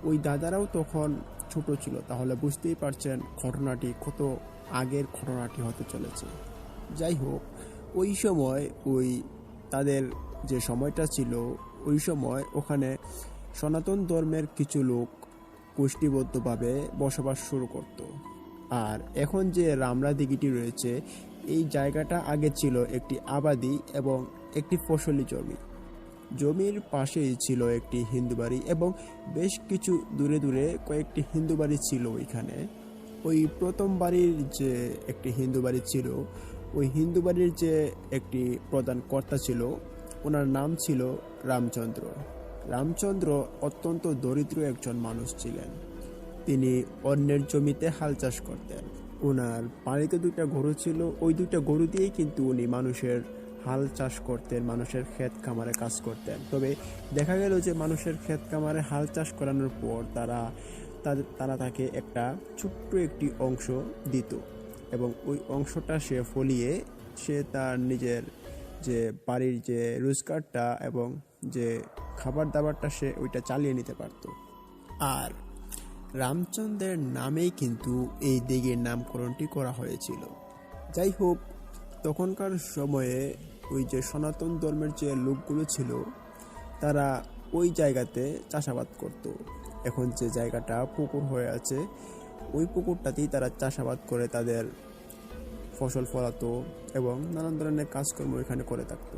ওই দাদারাও তখন ছোট ছিল। তাহলে বুঝতেই পারছেন ঘটনাটি কত আগের ঘটনাটি হতে চলেছে। যাই হোক, ওই সময় ওই তাদের যে সময়টা ছিল, ওই সময় ওখানে সনাতন ধর্মের কিছু লোক গোষ্ঠীবদ্ধভাবে বসবাস শুরু করত। আর এখন যে রামরা দিঘিটি রয়েছে, এই জায়গাটা আগে ছিল একটি আবাদি এবং একটি ফসলি জমি। জমির পাশেই ছিল একটি হিন্দু বাড়ি এবং বেশ কিছু দূরে দূরে কয়েকটি হিন্দু বাড়ি ছিল ওইখানে। ওই প্রথম বাড়ির যে একটি হিন্দু বাড়ি ছিল, ওই হিন্দু বাড়ির যে একটি প্রধান কর্তা ছিল, ওনার নাম ছিল রামচন্দ্র। রামচন্দ্র অত্যন্ত দরিদ্র একজন মানুষ ছিলেন। তিনি অন্যের জমিতে হাল চাষ করতেন। ওনার বাড়িতে 2টা গরু ছিল। ওই 2টা গরু দিয়েই কিন্তু উনি মানুষের হাল চাষ করতেন, মানুষের ক্ষেত খামারে কাজ করতেন। তবে দেখা গেল যে মানুষের ক্ষেত খামারে হাল চাষ করানোর পর তারা তাকে একটা ছোট্ট একটি অংশ দিত, এবং ওই অংশটা সে ফলিয়ে সে তার নিজের যে বাড়ির যে রোজগারটা এবং যে খাবার দাবারটা সে ওইটা চালিয়ে নিতে পারত। আর রামচন্দ্রের নামেই কিন্তু এই দিঘির নামকরণটি করা হয়েছিল। যাই হোক, তখনকার সময়ে ওই যে সনাতন ধর্মের যে লোকগুলো ছিল, তারা ওই জায়গাতে চাষাবাদ করত। এখন যে জায়গাটা পুকুর হয়ে আছে, ওই পুকুরটাতেই তারা চাষাবাদ করে তাদের ফসল ফলাতো এবং নানান ধরনের কাজকর্ম এখানে করে থাকতো।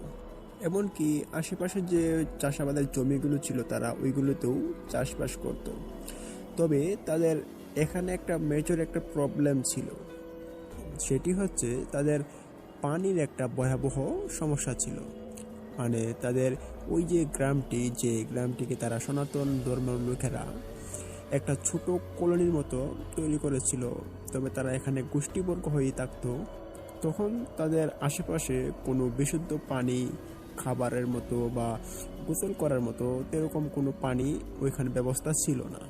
এমনকি আশেপাশে যে চাষাবাদের জমিগুলো ছিল তারা ওইগুলোতেও চাষবাস করত। তবে তাদের এখানে একটা মেজর একটা প্রবলেম ছিল, সেটি হচ্ছে তাদের পানির একটা ভয়াবহ সমস্যা ছিল। মানে তাদের ওই যে গ্রামটিকে তারা সনাতন ধর্মের লোকেরা একটা ছোট কলোনির মতো তৈরি করেছিল। তবে তারা এখানে গোষ্ঠীবর্গ হয়েই থাকতো। তখন তাদের আশেপাশে কোনো বিশুদ্ধ পানি খাবারের মতো বা গোসল করার মতো এরকম কোনো পানি ওইখানে ব্যবস্থা ছিল না।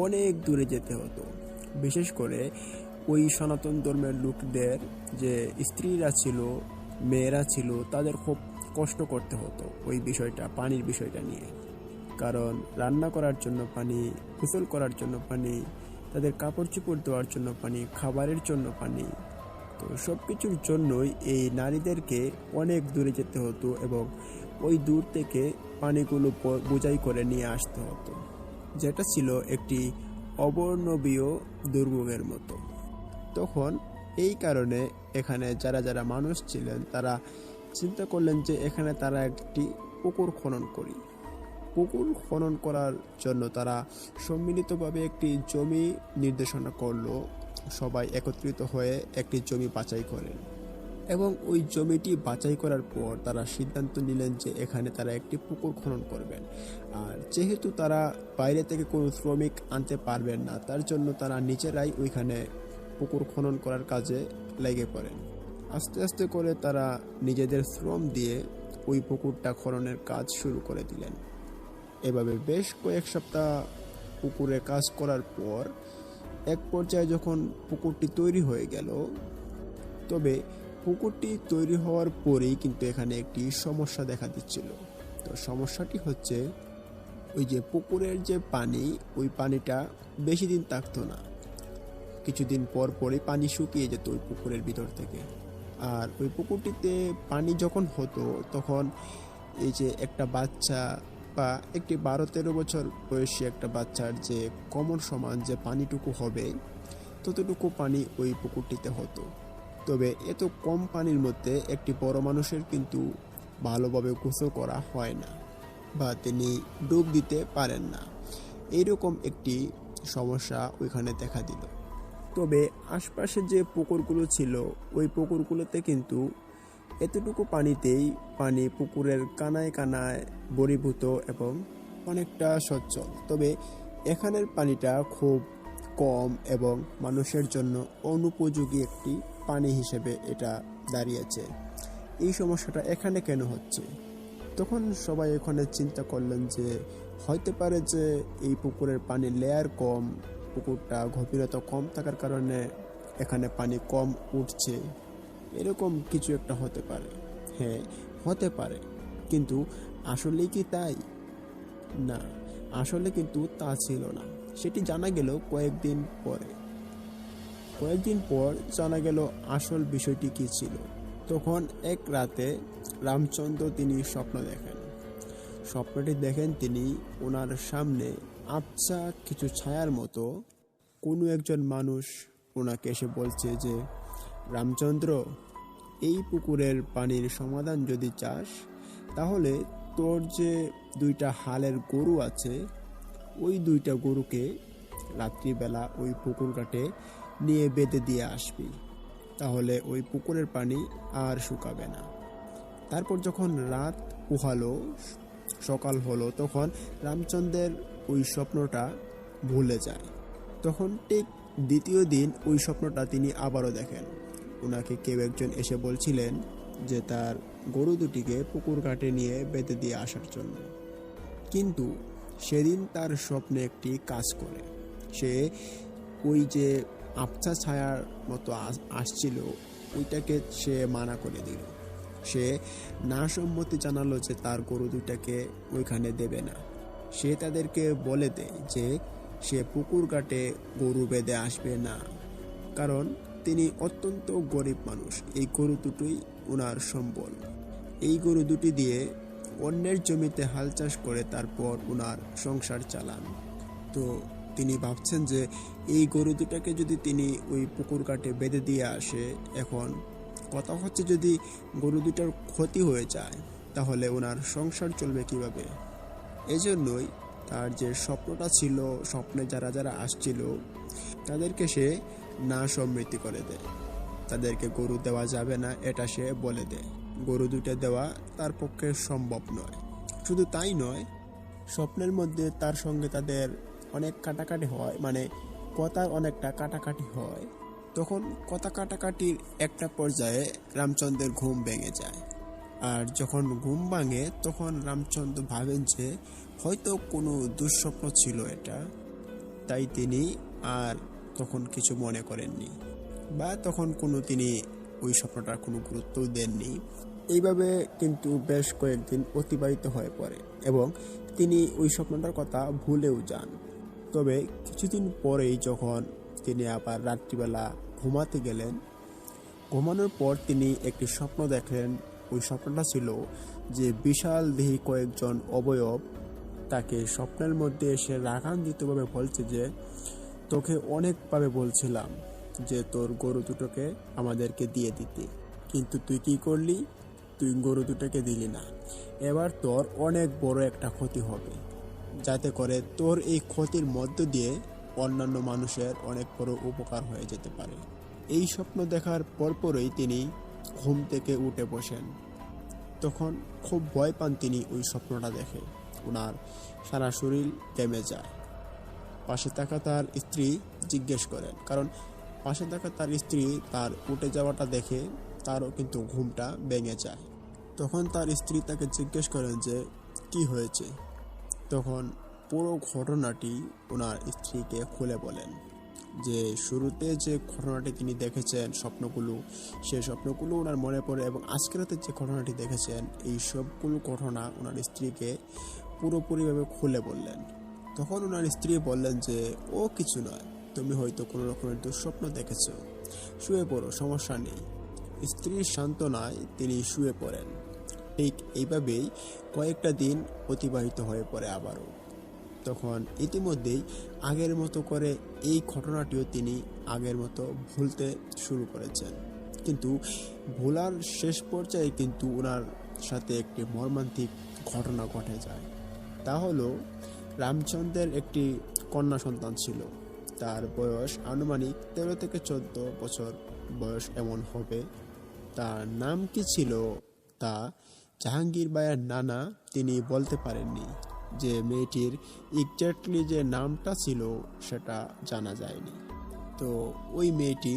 অনেক দূরে যেতে হতো। বিশেষ করে ওই সনাতন ধর্মের লোকদের যে স্ত্রীরা ছিল, মেয়েরা ছিল, তাদের খুব কষ্ট করতে হতো ওই পানির বিষয়টা নিয়ে। কারণ রান্না করার জন্য পানি, গোসল করার জন্য পানি, তাদের কাপড় চোপড় ধোয়ার জন্য পানি, খাবারের জন্য পানি, তো সব কিছুর জন্যই এই নারীদেরকে অনেক দূরে যেতে হতো এবং ওই দূর থেকে পানিগুলো বোঝাই করে নিয়ে আসতে হতো, যেটা ছিল একটি অবর্ণনীয় দুর্ভোগের মতো। তখন এই কারণে এখানে যারা যারা মানুষ ছিলেন তারা চিন্তা করলেন যে এখানে তারা একটি পুকুর খনন করি। পুকুর খনন করার জন্য তারা সম্মিলিতভাবে একটি জমি নির্দেশনা করলো। সবাই একত্রিত হয়ে একটি জমি বাছাই করেন এবং ওই জমিটি বাছাই করার পর তারা সিদ্ধান্ত নিলেন যে এখানে তারা একটি পুকুর খনন করবেন। আর যেহেতু তারা বাইরে থেকে কোনো শ্রমিক আনতে পারবেন না, তার জন্য তারা নিজেরাই ওইখানে পুকুর খনন করার কাজে লেগে পড়েন। আস্তে আস্তে করে তারা নিজেদের শ্রম দিয়ে ওই পুকুরটা খননের কাজ শুরু করে দিলেন। এভাবে বেশ কয়েক সপ্তাহ পুকুরে কাজ করার পর এক পর্যায়ে যখন পুকুরটি তৈরি হয়ে গেল, তবে পুকুরটি তৈরি হওয়ার পরেই কিন্তু এখানে একটি সমস্যা দেখা দিচ্ছিল। তো সমস্যাটি হচ্ছে ওই যে পুকুরের যে পানি, ওই পানিটা বেশি দিন থাকতো না। কিছুদিন পর পরই পানি শুকিয়ে যেত ওই পুকুরের ভিতর থেকে। আর ওই পুকুরটিতে পানি যখন হতো তখন এই যে একটা বাচ্চা বা একটি 12-13 বছর বয়সী একটা বাচ্চার যে কমন সমান যে পানিটুকু হবে, ততটুকু পানি ওই পুকুরটিতে হতো। তবে এত কম পানির মধ্যে একটি বড় মানুষের কিন্তু ভালোভাবে গোসল করা হয় না বা তিনি ডুব দিতে পারেন না। এইরকম একটি সমস্যা ওইখানে দেখা দিল। তবে আশপাশে যে পুকুরগুলো ছিল ওই পুকুরগুলোতে কিন্তু এতটুকু পানিতেই পানি পুকুরের কানায় কানায় বরীভূত এবং অনেকটা সচ্ছল। তবে এখানের পানিটা খুব কম এবং মানুষের জন্য অনুপযোগী একটি পানি হিসেবে এটা দাঁড়িয়েছে। এই সমস্যাটা এখানে কেন হচ্ছে? তখন সবাই এখানে চিন্তা করলেন যে হতে পারে যে এই পুকুরের পানির লেয়ার কম, পুকুরটা গভীরতা কম থাকার কারণে এখানে পানি কম উঠছে, এরকম কিছু একটা হতে পারে। হ্যাঁ, হতে পারে, কিন্তু আসলেই কি তাই? না, আসলে কিন্তু তা ছিল না। সেটি জানা গেল কয়েকদিন পর জানা গেল আসল বিষয়টি কি ছিল। তখন এক রাতে রামচন্দ্র তিনি স্বপ্নটি দেখেন তিনি ওনার সামনে আবছা কিছু ছায়ার মতো কোনো একজন মানুষ ওনাকে এসে বলছে যে, রামচন্দ্র, এই পুকুরের পানির সমাধান যদি চাস তাহলে তোর যে 2টা হালের গরু আছে, ওই 2টা গরুকে রাত্রিবেলা ওই পুকুর ঘাটে নিয়ে বেঁধে দিয়ে আসবি, তাহলে ওই পুকুরের পানি আর শুকাবে না। তারপর যখন রাত পোহালো, সকাল হলো, তখন রামচন্দ্রের ওই স্বপ্নটা ভুলে যায়। তখন ঠিক দ্বিতীয় দিন ওই স্বপ্নটা তিনি আবারও দেখেন। ওনাকে কেউ একজন এসে বলছিলেন যে তার গরু দুটিকে পুকুর ঘাটে নিয়ে বেঁধে দিয়ে আসার জন্য। কিন্তু সেদিন তার স্বপ্নে একটি কাজ করে। সে ওই যে আবছা ছায়ার মতো আসছিল ওইটাকে সে মানা করে দিল। সে না সম্মতি জানালো যে তার গরু দুইটাকে ওইখানে দেবে না। সে তাদেরকে বলে দেয় যে সে পুকুর ঘাটে গরু বেঁধে আসবে না, কারণ তিনি অত্যন্ত গরিব মানুষ। এই গরু দুটোই ওনার সম্বল। এই গরু দুটি দিয়ে অন্যের জমিতে হাল চাষ করে তারপর ওনার সংসার চালান। তো তিনি ভাবছেন যে এই গরু দুটাকে যদি তিনি ওই পুকুর ঘাটে বেঁধে দিয়ে আসে, এখন কথা হচ্ছে যদি গরু দুটার ক্ষতি হয়ে যায় তাহলে ওনার সংসার চলবে কিভাবে? এজন্যই তার যে স্বপ্নটা ছিল, স্বপ্নে যারা যারা আসছিল তাদেরকে সে না সম্মতি করে দেয়। তাদেরকে গরু দেওয়া যাবে না এটা সে বলে দেয়। গরু দুটো দেওয়া তার পক্ষে সম্ভব নয়। শুধু তাই নয়, স্বপ্নের মধ্যে তার সঙ্গে তাদের অনেক কাটাকাটি হয়, মানে কথার অনেকটা কাটাকাটি হয়। তখন কথা কাটাকাটির একটা পর্যায়ে রামচন্দ্রের ঘুম ভেঙে যায়। আর যখন ঘুম ভাঙে তখন রামচন্দ্র ভাবেন যে হয়তো কোনো দুঃস্বপ্ন ছিল এটা, তাই তিনি আর তখন কিছু মনে করেননি, বা তখন তিনি ওই স্বপ্নটার কোনো গুরুত্বও দেননি। এইভাবে কিন্তু বেশ কয়েকদিন অতিবাহিত হয়ে পড়ে এবং তিনি ওই স্বপ্নটার কথা ভুলেও যান। তবে কিছুদিন পরেই যখন তিনি আবার রাত্রিবেলা ঘুমাতে গেলেন, ঘুমানোর পর তিনি একটি স্বপ্ন দেখলেন। ওই স্বপ্নটা ছিল যে বিশাল দেহী কয়েকজন অবয়ব তাকে স্বপ্নের মধ্যে এসে রাগান্বিতভাবে বলছে যে তোকে অনেকভাবে বলছিলাম যে তোর গরু দুটোকে আমাদেরকে দিয়ে দিতে, কিন্তু তুই কি করলি? তুই গরু দুটোকে দিলি না। এবার তোর অনেক বড় একটা ক্ষতি হবে, যাতে করে তোর এই ক্ষতির মধ্য দিয়ে অন্যান্য মানুষের অনেক বড় উপকার হয়ে যেতে পারে। এই স্বপ্ন দেখার পরপরই তিনি ঘুম থেকে উঠে বসেন। তখন খুব ভয় পান তিনি ওই স্বপ্নটা দেখে। ওনার সারা শরীর থেমে যায়। পাশে থাকা তার স্ত্রী জিজ্ঞেস করেন, কারণ পাশে থাকা তার স্ত্রী তার উঠে যাওয়াটা দেখে তারও কিন্তু ঘুমটা ভেঙে যায়। তখন তার স্ত্রী তাকে জিজ্ঞেস করেন যে কি হয়েছে। তখন পুরো ঘটনাটি ওনার স্ত্রীকে খুলে বলেন যে শুরুতে যে ঘটনাটি তিনি দেখেছেন স্বপ্নগুলো, সেই স্বপ্নগুলো ওনার মনে পড়ে এবং আজকে রাতে যে ঘটনাটি দেখেছেন এই সবগুলো ঘটনা ওনার স্ত্রীকে পুরোপুরিভাবে খুলে বললেন। তখন ওনার স্ত্রী বললেন যে ও কিছু নয়, তুমি হয়তো কোনো রকমের দুঃস্বপ্ন দেখেছো, শুয়ে পড়ো, সমস্যা নেই। স্ত্রীর সান্ত্বনায় তিনি শুয়ে পড়েন। ঠিক এইভাবেই কয়েকটা দিন অতিবাহিত হয়ে পড়ে আবারও। তখন ইতিমধ্যেই আগের মতো করে এই ঘটনাটিও তিনি আগের মতো ভুলতে শুরু করেছেন, কিন্তু ভোলার শেষ পর্যায়ে কিন্তু ওনার সাথে একটি মর্মান্তিক ঘটনা ঘটে যায়। তা হলো রামচন্দ্রের একটি কন্যা সন্তান ছিল। তার বয়স আনুমানিক 13 থেকে 14 বছর বয়স এমন হবে। তার নাম কি ছিল তা জাহাঙ্গীর ভাইয়ের নানা তিনি বলতে পারেননি। যে মেয়েটির এক্স্যাক্টলি যে নামটা ছিল সেটা জানা যায়নি। তো ওই মেয়েটি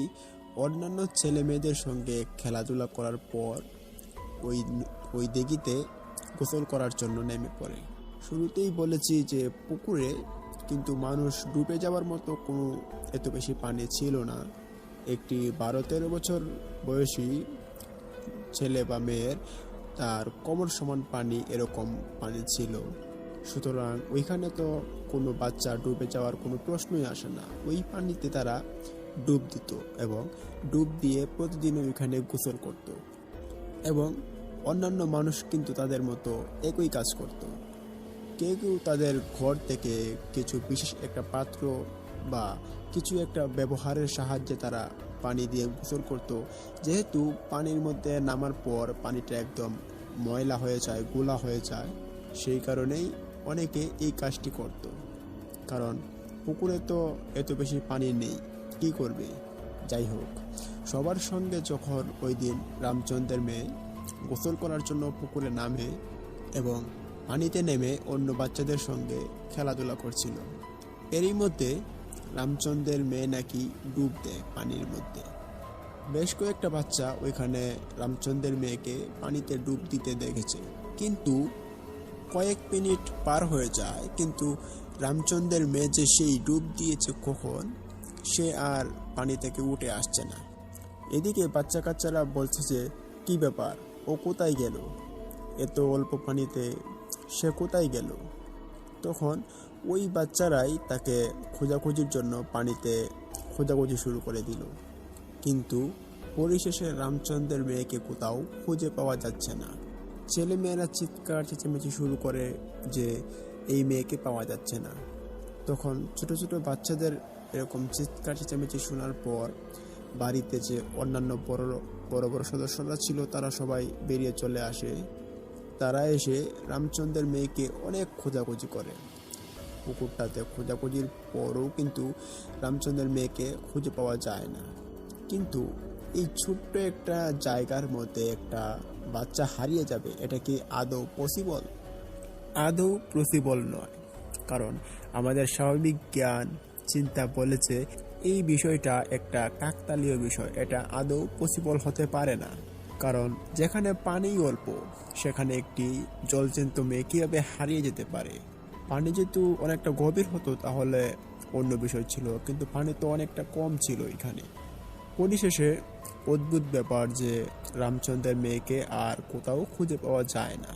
অন্যান্য ছেলে মেয়েদের সঙ্গে খেলাধুলা করার পর ওই দিঘিতে গোসল করার জন্য নেমে পড়ে। শুরুতেই বলেছি যে পুকুরে কিন্তু মানুষ ডুবে যাওয়ার মতো কোনো এত বেশি পানি ছিল না। একটি 12-13 বছর বয়সী ছেলে বা মেয়ের তার কোমর সমান পানি এরকম পানি ছিল। সুতরাং ওইখানে তো কোনো বাচ্চা ডুবে যাওয়ার কোনো প্রশ্নই আসে না। ওই পানিতে তারা ডুব দিত এবং ডুব দিয়ে প্রতিদিন ওইখানে গোসল করত এবং অন্যান্য মানুষ কিন্তু তাদের মতো একই কাজ করত। কেউ কেউ তাদের ঘর থেকে কিছু বিশেষ একটা পাত্র বা কিছু একটা ব্যবহারের সাহায্যে তারা পানি দিয়ে গোসল করত। যেহেতু পানির মধ্যে নামার পর পানিটা একদম ময়লা হয়ে যায়, গোলা হয়ে যায়, সেই কারণেই অনেকে এই কাজটি করত। কারণ পুকুরে তো এত বেশি পানি নেই, কি করবে? যাই হোক, সবার সঙ্গে যখন ওই দিন রামচন্দ্রের মেয়ে গোসল করার জন্য পুকুরে নামে এবং পানিতে নেমে অন্য বাচ্চাদের সঙ্গে খেলাধুলা করছিল, এরই মধ্যে রামচন্দ্রের মেয়ে নাকি ডুব দেয় পানির মধ্যে। বেশ কয়েকটা বাচ্চা ওইখানে রামচন্দ্রের মেয়েকে পানিতে ডুব দিতে দেখেছে, কিন্তু কয়েক মিনিট পার হয়ে যায়, কিন্তু রামচন্দ্রের মেয়ে যে সেই ডুব দিয়েছে কখন, সে আর পানি থেকে উঠে আসছে না। এদিকে বাচ্চা কাচ্চারা বলছে যে কি ব্যাপার, ও কোথায় গেল? এত অল্প পানিতে সে কোথায় গেল? তখন ওই বাচ্চারাই তাকে খোঁজাখুঁজির জন্য পানিতে খোঁজাখুঁজি শুরু করে দিল, কিন্তু পরিশেষে রামচন্দ্রের মেয়েকে কোথাও খুঁজে পাওয়া যাচ্ছে না। ছেলে মেয়েরা চিৎকার চেঁচামেচি শুরু করে যে এই মেয়েকে পাওয়া যাচ্ছে না। তখন ছোট ছোট বাচ্চাদের এরকম চিৎকার চেঁচামেচি শোনার পর বাড়িতে যে অন্যান্য বড় বড় সদস্যরা ছিল তারা সবাই বেরিয়ে চলে আসে। তারা এসে রামচন্দ্রের মেয়েকে অনেক খোঁজাখুঁজি করে। পুকুরটাতে খোঁজাখুঁজির পরও কিন্তু রামচন্দ্রের মেয়েকে খুঁজে পাওয়া যায় না। কিন্তু এই ছোট্ট একটা জায়গার মধ্যে একটা বাচ্চা হারিয়ে যাবে, এটা কি আদৌ পসিবল? আদৌ পসিবল নয়, কারণ আমাদের স্বাভাবিক জ্ঞান চিন্তা বলেছে এই বিষয়টা একটা কাকতালীয় বিষয়, এটা আদৌ পসিবল হতে পারে না। কারণ যেখানে পানি অল্প সেখানে একটি জলজ্যান্ত মেয়ে কীভাবে হারিয়ে যেতে পারে? পানি যেহেতু অনেকটা গভীর হতো তাহলে অন্য বিষয় ছিল, কিন্তু পানি তো অনেকটা কম ছিল এখানে। পরিশেষে অদ্ভুত ব্যাপার যে রামচন্দ্রের মেয়েকে আর কোথাও খুঁজে পাওয়া যায় না।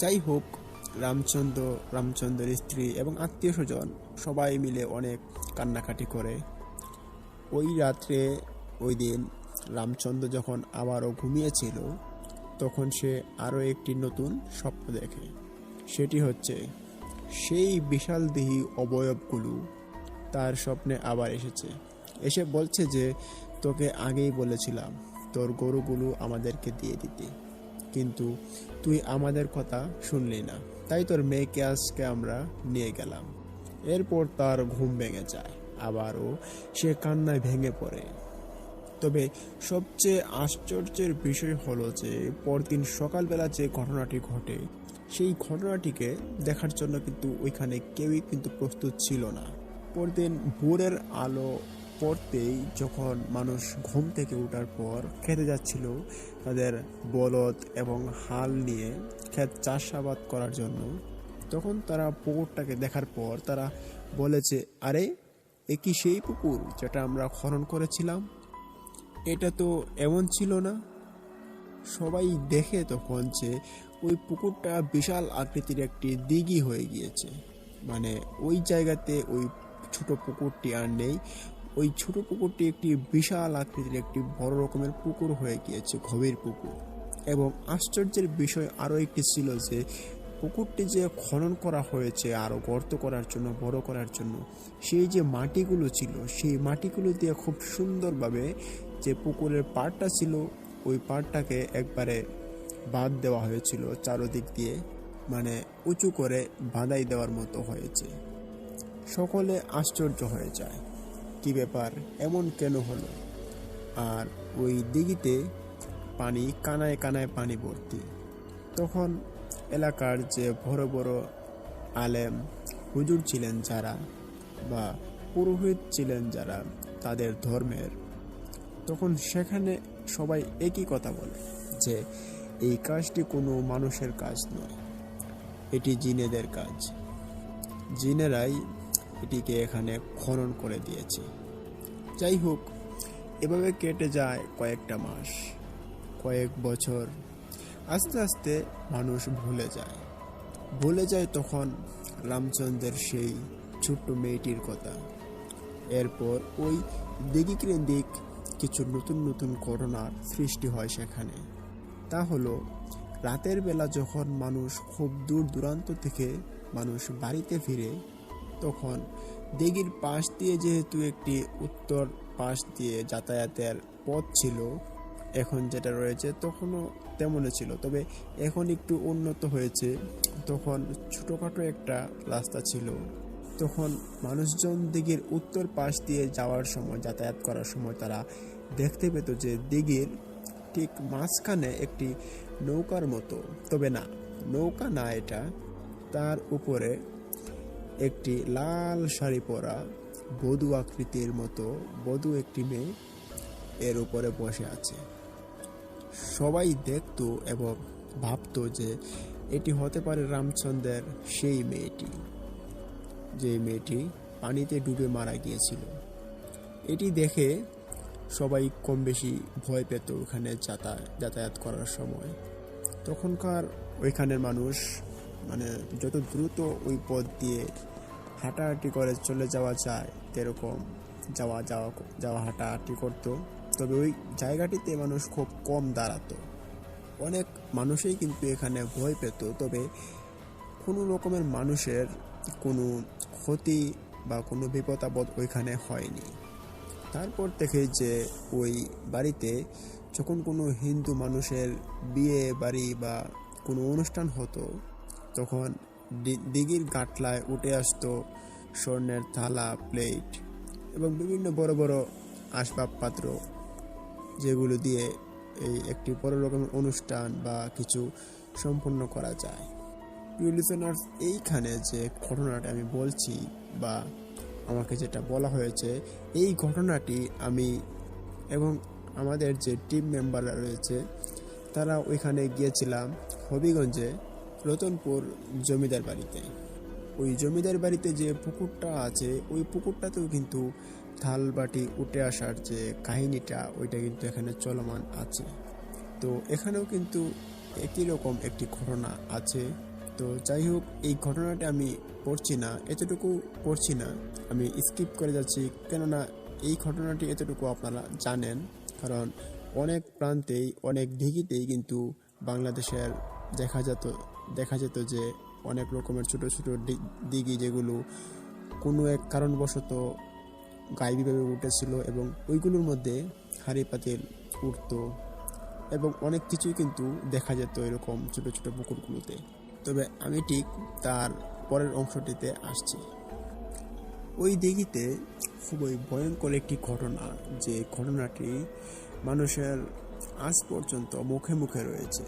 যাই হোক, রামচন্দ্রের স্ত্রী এবং আত্মীয় স্বজন সবাই মিলে অনেক কান্নাকাটি করে। ওই রাত্রে ওই দিন রামচন্দ্র যখন আবারও ঘুমিয়েছিল তখন সে আরও একটি নতুন স্বপ্ন দেখে। সেটি হচ্ছে সেই বিশালদেহী অবয়বগুলো তার স্বপ্নে আবার এসে বলছে যে তোকে আগেই বলেছিলাম তোর গরুগুলো আমাদেরকে দিয়ে দিতে, কিন্তু তুই আমাদের কথা শুনলি না, তাই তোর মেয়েকে আজকে আমরা নিয়ে গেলাম। এরপর তার ঘুম ভেঙে যায়, আবারও সে কান্নায় ভেঙে পড়ে। তবে সবচেয়ে আশ্চর্যের বিষয় হলো যে পরদিন সকালবেলা যে ঘটনাটি ঘটে সেই ঘটনাটিকে দেখার জন্য কিন্তু ওইখানে কেউই কিন্তু প্রস্তুত ছিল না। পরদিন ভোরের আলো পড়তেই যখন মানুষ ঘুম থেকে ওঠার পর খেতে যাচ্ছিল তাদের বলদ এবং হাল নিয়ে ক্ষেত চাষাবাদ করার জন্য, তখন তারা পুকুরটাকে দেখার পর তারা বলেছে, আরে এ কি সেই পুকুর যেটা আমরা খনন করেছিলাম? এটা তো এমন ছিল না। সবাই দেখে তখন যে ওই পুকুরটা বিশাল আকৃতির একটি দিঘি হয়ে গিয়েছে। মানে ওই জায়গাতে ওই ছোট পুকুরটি আর নেই, ওই ছোট পুকুরটি একটি বিশাল আকৃতির একটি বড় রকমের পুকুর হয়ে গিয়েছে, গভীর পুকুর। এবং আশ্চর্যের বিষয় আরও একটি ছিল যে পুকুরটি যে খনন করা হয়েছে আরও গর্ত করার জন্য, বড় করার জন্য, সেই যে মাটিগুলো ছিল সেই মাটিগুলো দিয়ে খুব সুন্দরভাবে যে পুকুরের পাড়টা ছিল ওই পাড়টাকে একবারে বাঁধ দেওয়া হয়েছিল চারদিক দিয়ে, মানে উঁচু করে বাঁধাই দেওয়ার মতো হয়েছে। সকলে আশ্চর্য হয়ে যায়, কি ব্যাপার, এমন কেন হলো? আর ওই দিঘিতে পানি কানায় কানায় পানি ভর্তি। তখন এলাকার যে বড় বড় আলেম হুজুর ছিলেন যারা, বা পুরোহিত ছিলেন যারা তাদের ধর্মের, তখন সেখানে সবাই একই কথা বলে যে এই কাজটি কোনো মানুষের কাজ নয়, এটি জিনেদের কাজ। জিনেরাই এটিকে এখানে খনন করে দিয়েছে। যাই হোক, এভাবে কেটে যায় কয়েকটা মাস, কয়েক বছর। আস্তে আস্তে মানুষ ভুলে যায় তখন রামচন্দ্রের সেই ছোট্ট মেয়েটির কথা। এরপর ওই দিঘি কেন্দ্রিক কিছু নতুন নতুন ঘটনার সৃষ্টি হয় সেখানে। তা হলো রাতের বেলা যখন মানুষ খুব দূর দূরান্ত থেকে মানুষ বাড়িতে ফিরে, তখন দিঘির পাশ দিয়ে যেহেতু একটি উত্তর পাশ দিয়ে যাতায়াতের পথ ছিল, এখন যেটা রয়েছে তখনও তেমনই ছিল, তবে এখন একটু উন্নত হয়েছে। তখন ছোটোখাটো একটা রাস্তা ছিল। তখন মানুষজন দিঘির উত্তর পাশ দিয়ে যাওয়ার সময়, যাতায়াত করার সময় তারা দেখতে পেত যে দিঘির ঠিক মাঝখানে একটি নৌকার মতো, তবে না, নৌকা না এটা, তার উপরে একটি লাল শাড়ি পরা বধূ আকৃতির মতো বধূ একটি মেয়ে এর উপরে বসে আছে। সবাই দেখতো এবং ভাবতো যে এটি হতে পারে রামচন্দ্রের সেই মেয়েটি, যে মেয়েটি পানিতে ডুবে মারা গিয়েছিল। এটি দেখে সবাই কম বেশি ভয় পেত ওখানে যাতায়াত করার সময়। তখনকার ওইখানের মানুষ মানে যত দ্রুত ওই পথ দিয়ে হাঁটাহাঁটি করে চলে যাওয়া যায় সেরকম যাওয়া হাঁটাহাঁটি করতো। তবে ওই জায়গাটিতে মানুষ খুব কম দাঁড়াতো। অনেক মানুষই কিন্তু এখানে ভয় পেত, তবে কোনো রকমের মানুষের কোনো ক্ষতি বা কোনো বিপদ আপদ ওইখানে হয়নি। তারপর থেকে যে ওই বাড়িতে যখন কোনো হিন্দু মানুষের বিয়ে বাড়ি বা কোনো অনুষ্ঠান হতো তখন দিঘির গাটলায় উঠে আসতো স্বর্ণের থালা, প্লেট এবং বিভিন্ন বড় বড় আসবাবপত্র, যেগুলো দিয়ে এই একটি বড় রকমের অনুষ্ঠান বা কিছু সম্পন্ন করা যায়। প্রিয় লিসেনার্স, এইখানে যে ঘটনাটা আমি বলছি বা আমাকে যেটা বলা হয়েছে, এই ঘটনাটি আমি এবং আমাদের যে টিম মেম্বাররা রয়েছে তারা ওইখানে গিয়েছিলাম হবিগঞ্জে রতনপুর জমিদার বাড়িতে। ওই জমিদার বাড়িতে যে পুকুরটা আছে ওই পুকুরটাতেও কিন্তু থাল বাটি উঠে আসার যে কাহিনীটা ওইটা কিন্তু এখানে চলমান আছে। তো এখানেও কিন্তু একই রকম একটি ঘটনা আছে। তো যাই হোক, এই ঘটনাটা আমি এতটুকু পড়ছি না, আমি স্কিপ করে যাচ্ছি, কেননা এই ঘটনাটি এতটুকু আপনারা জানেন। কারণ অনেক প্রান্তেই অনেক দিঘিতেই কিন্তু বাংলাদেশের দেখা যেত যে অনেক রকমের ছোট ছোট দিঘি যেগুলো কোনো এক কারণবশত গায়েবীভাবে উঠেছিল এবং ওইগুলোর মধ্যে হাঁড়ি পাতিল উঠতো এবং অনেক কিছুই কিন্তু দেখা যেত এরকম ছোট ছোট পুকুরগুলোতে। তবে আমি ঠিক তার পরের অংশটিতে আসছি। ওই দিঘিতে খুবই ভয়ঙ্কর একটি ঘটনা, যে ঘটনাটি মানুষের আজ পর্যন্ত মুখে মুখে রয়েছে।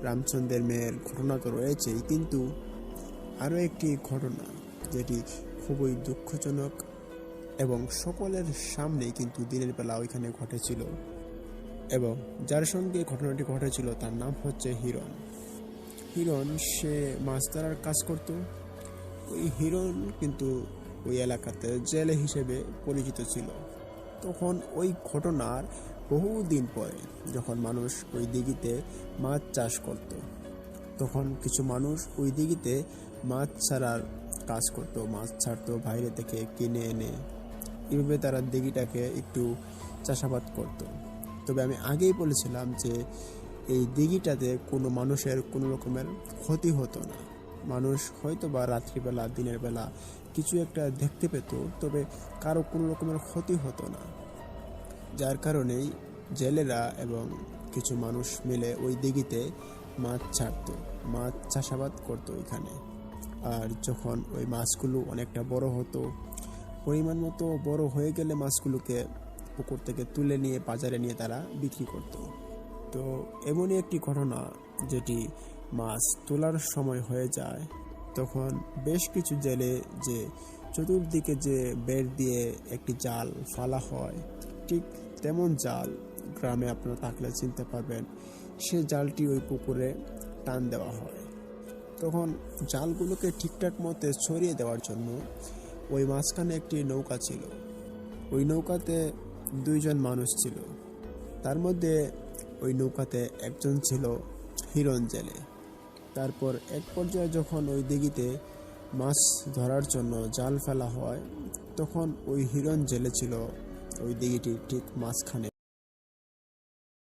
রামচন্দ্রের মেয়ের ঘটনা তো রয়েছেই, কিন্তু আরও একটি ঘটনা যেটি খুবই দুঃখজনক এবং সকলের সামনেই কিন্তু দিনের বেলা ওইখানে ঘটেছিল, এবং যার সঙ্গে ঘটনাটি ঘটেছিল তার নাম হচ্ছে হিরণ। সে মাছ ধরার কাজ করত। ওই হিরণ কিন্তু ওই এলাকাতে জেলে হিসেবে পরিচিত ছিল। তখন ওই ঘটনার বহুদিন পরে যখন মানুষ ওই দিঘিতে মাছ চাষ করত, তখন কিছু মানুষ ওই দিঘিতে মাছ ছাড়ার কাজ করত, মাছ ছাড়তো বাইরে থেকে কিনে এনে। এভাবে তারা দিঘিটাকে একটু চাষাবাদ করত। তবে আমি আগেই বলেছিলাম যে এই দিঘিটাতে কোনো মানুষের কোনো রকমের ক্ষতি হতো না। মানুষ হয়তো বা রাত্রিবেলা দিনের বেলা কিছু একটা দেখতে পেত, তবে কারো কোনো রকমের ক্ষতি হতো না। যার কারণেই জেলেরা এবং কিছু মানুষ মিলে ওই দিঘিতে মাছ ছাড়তো, মাছ চাষাবাদ করতো ওইখানে। আর যখন ওই মাছগুলো অনেকটা বড় হতো, পরিমাণ মতো বড় হয়ে গেলে মাছগুলোকে পুকুর থেকে তুলে নিয়ে বাজারে নিয়ে তারা বিক্রি করত। তো এমনই একটি ঘটনা, যেটি মাছ তোলার সময় হয়ে যায়, তখন বেশ কিছু জেলে যে চতুর্দিকে যে বেড় দিয়ে একটি জাল ফালা হয়, ঠিক তেমন জাল গ্রামে আপনারা থাকলে চিনতে পারবেন, সে জালটি ওই পুকুরে টান দেওয়া হয়। তখন জালগুলোকে ঠিকঠাক মতো ছড়িয়ে দেওয়ার জন্য ওই মাঝখানে একটি নৌকা ছিল। ওই নৌকাতে দুইজন মানুষ ছিল। তার মধ্যে ওই নৌকাতে একজন ছিল হিরণ জেলে। তারপর এক পর্যায়ে যখন ওই দিঘিতে মাছ ধরার জন্য জাল ফেলা হয়, তখন ওই হিরণ জেলে ছিল ওই দিঘিটির ঠিক মাঝখানে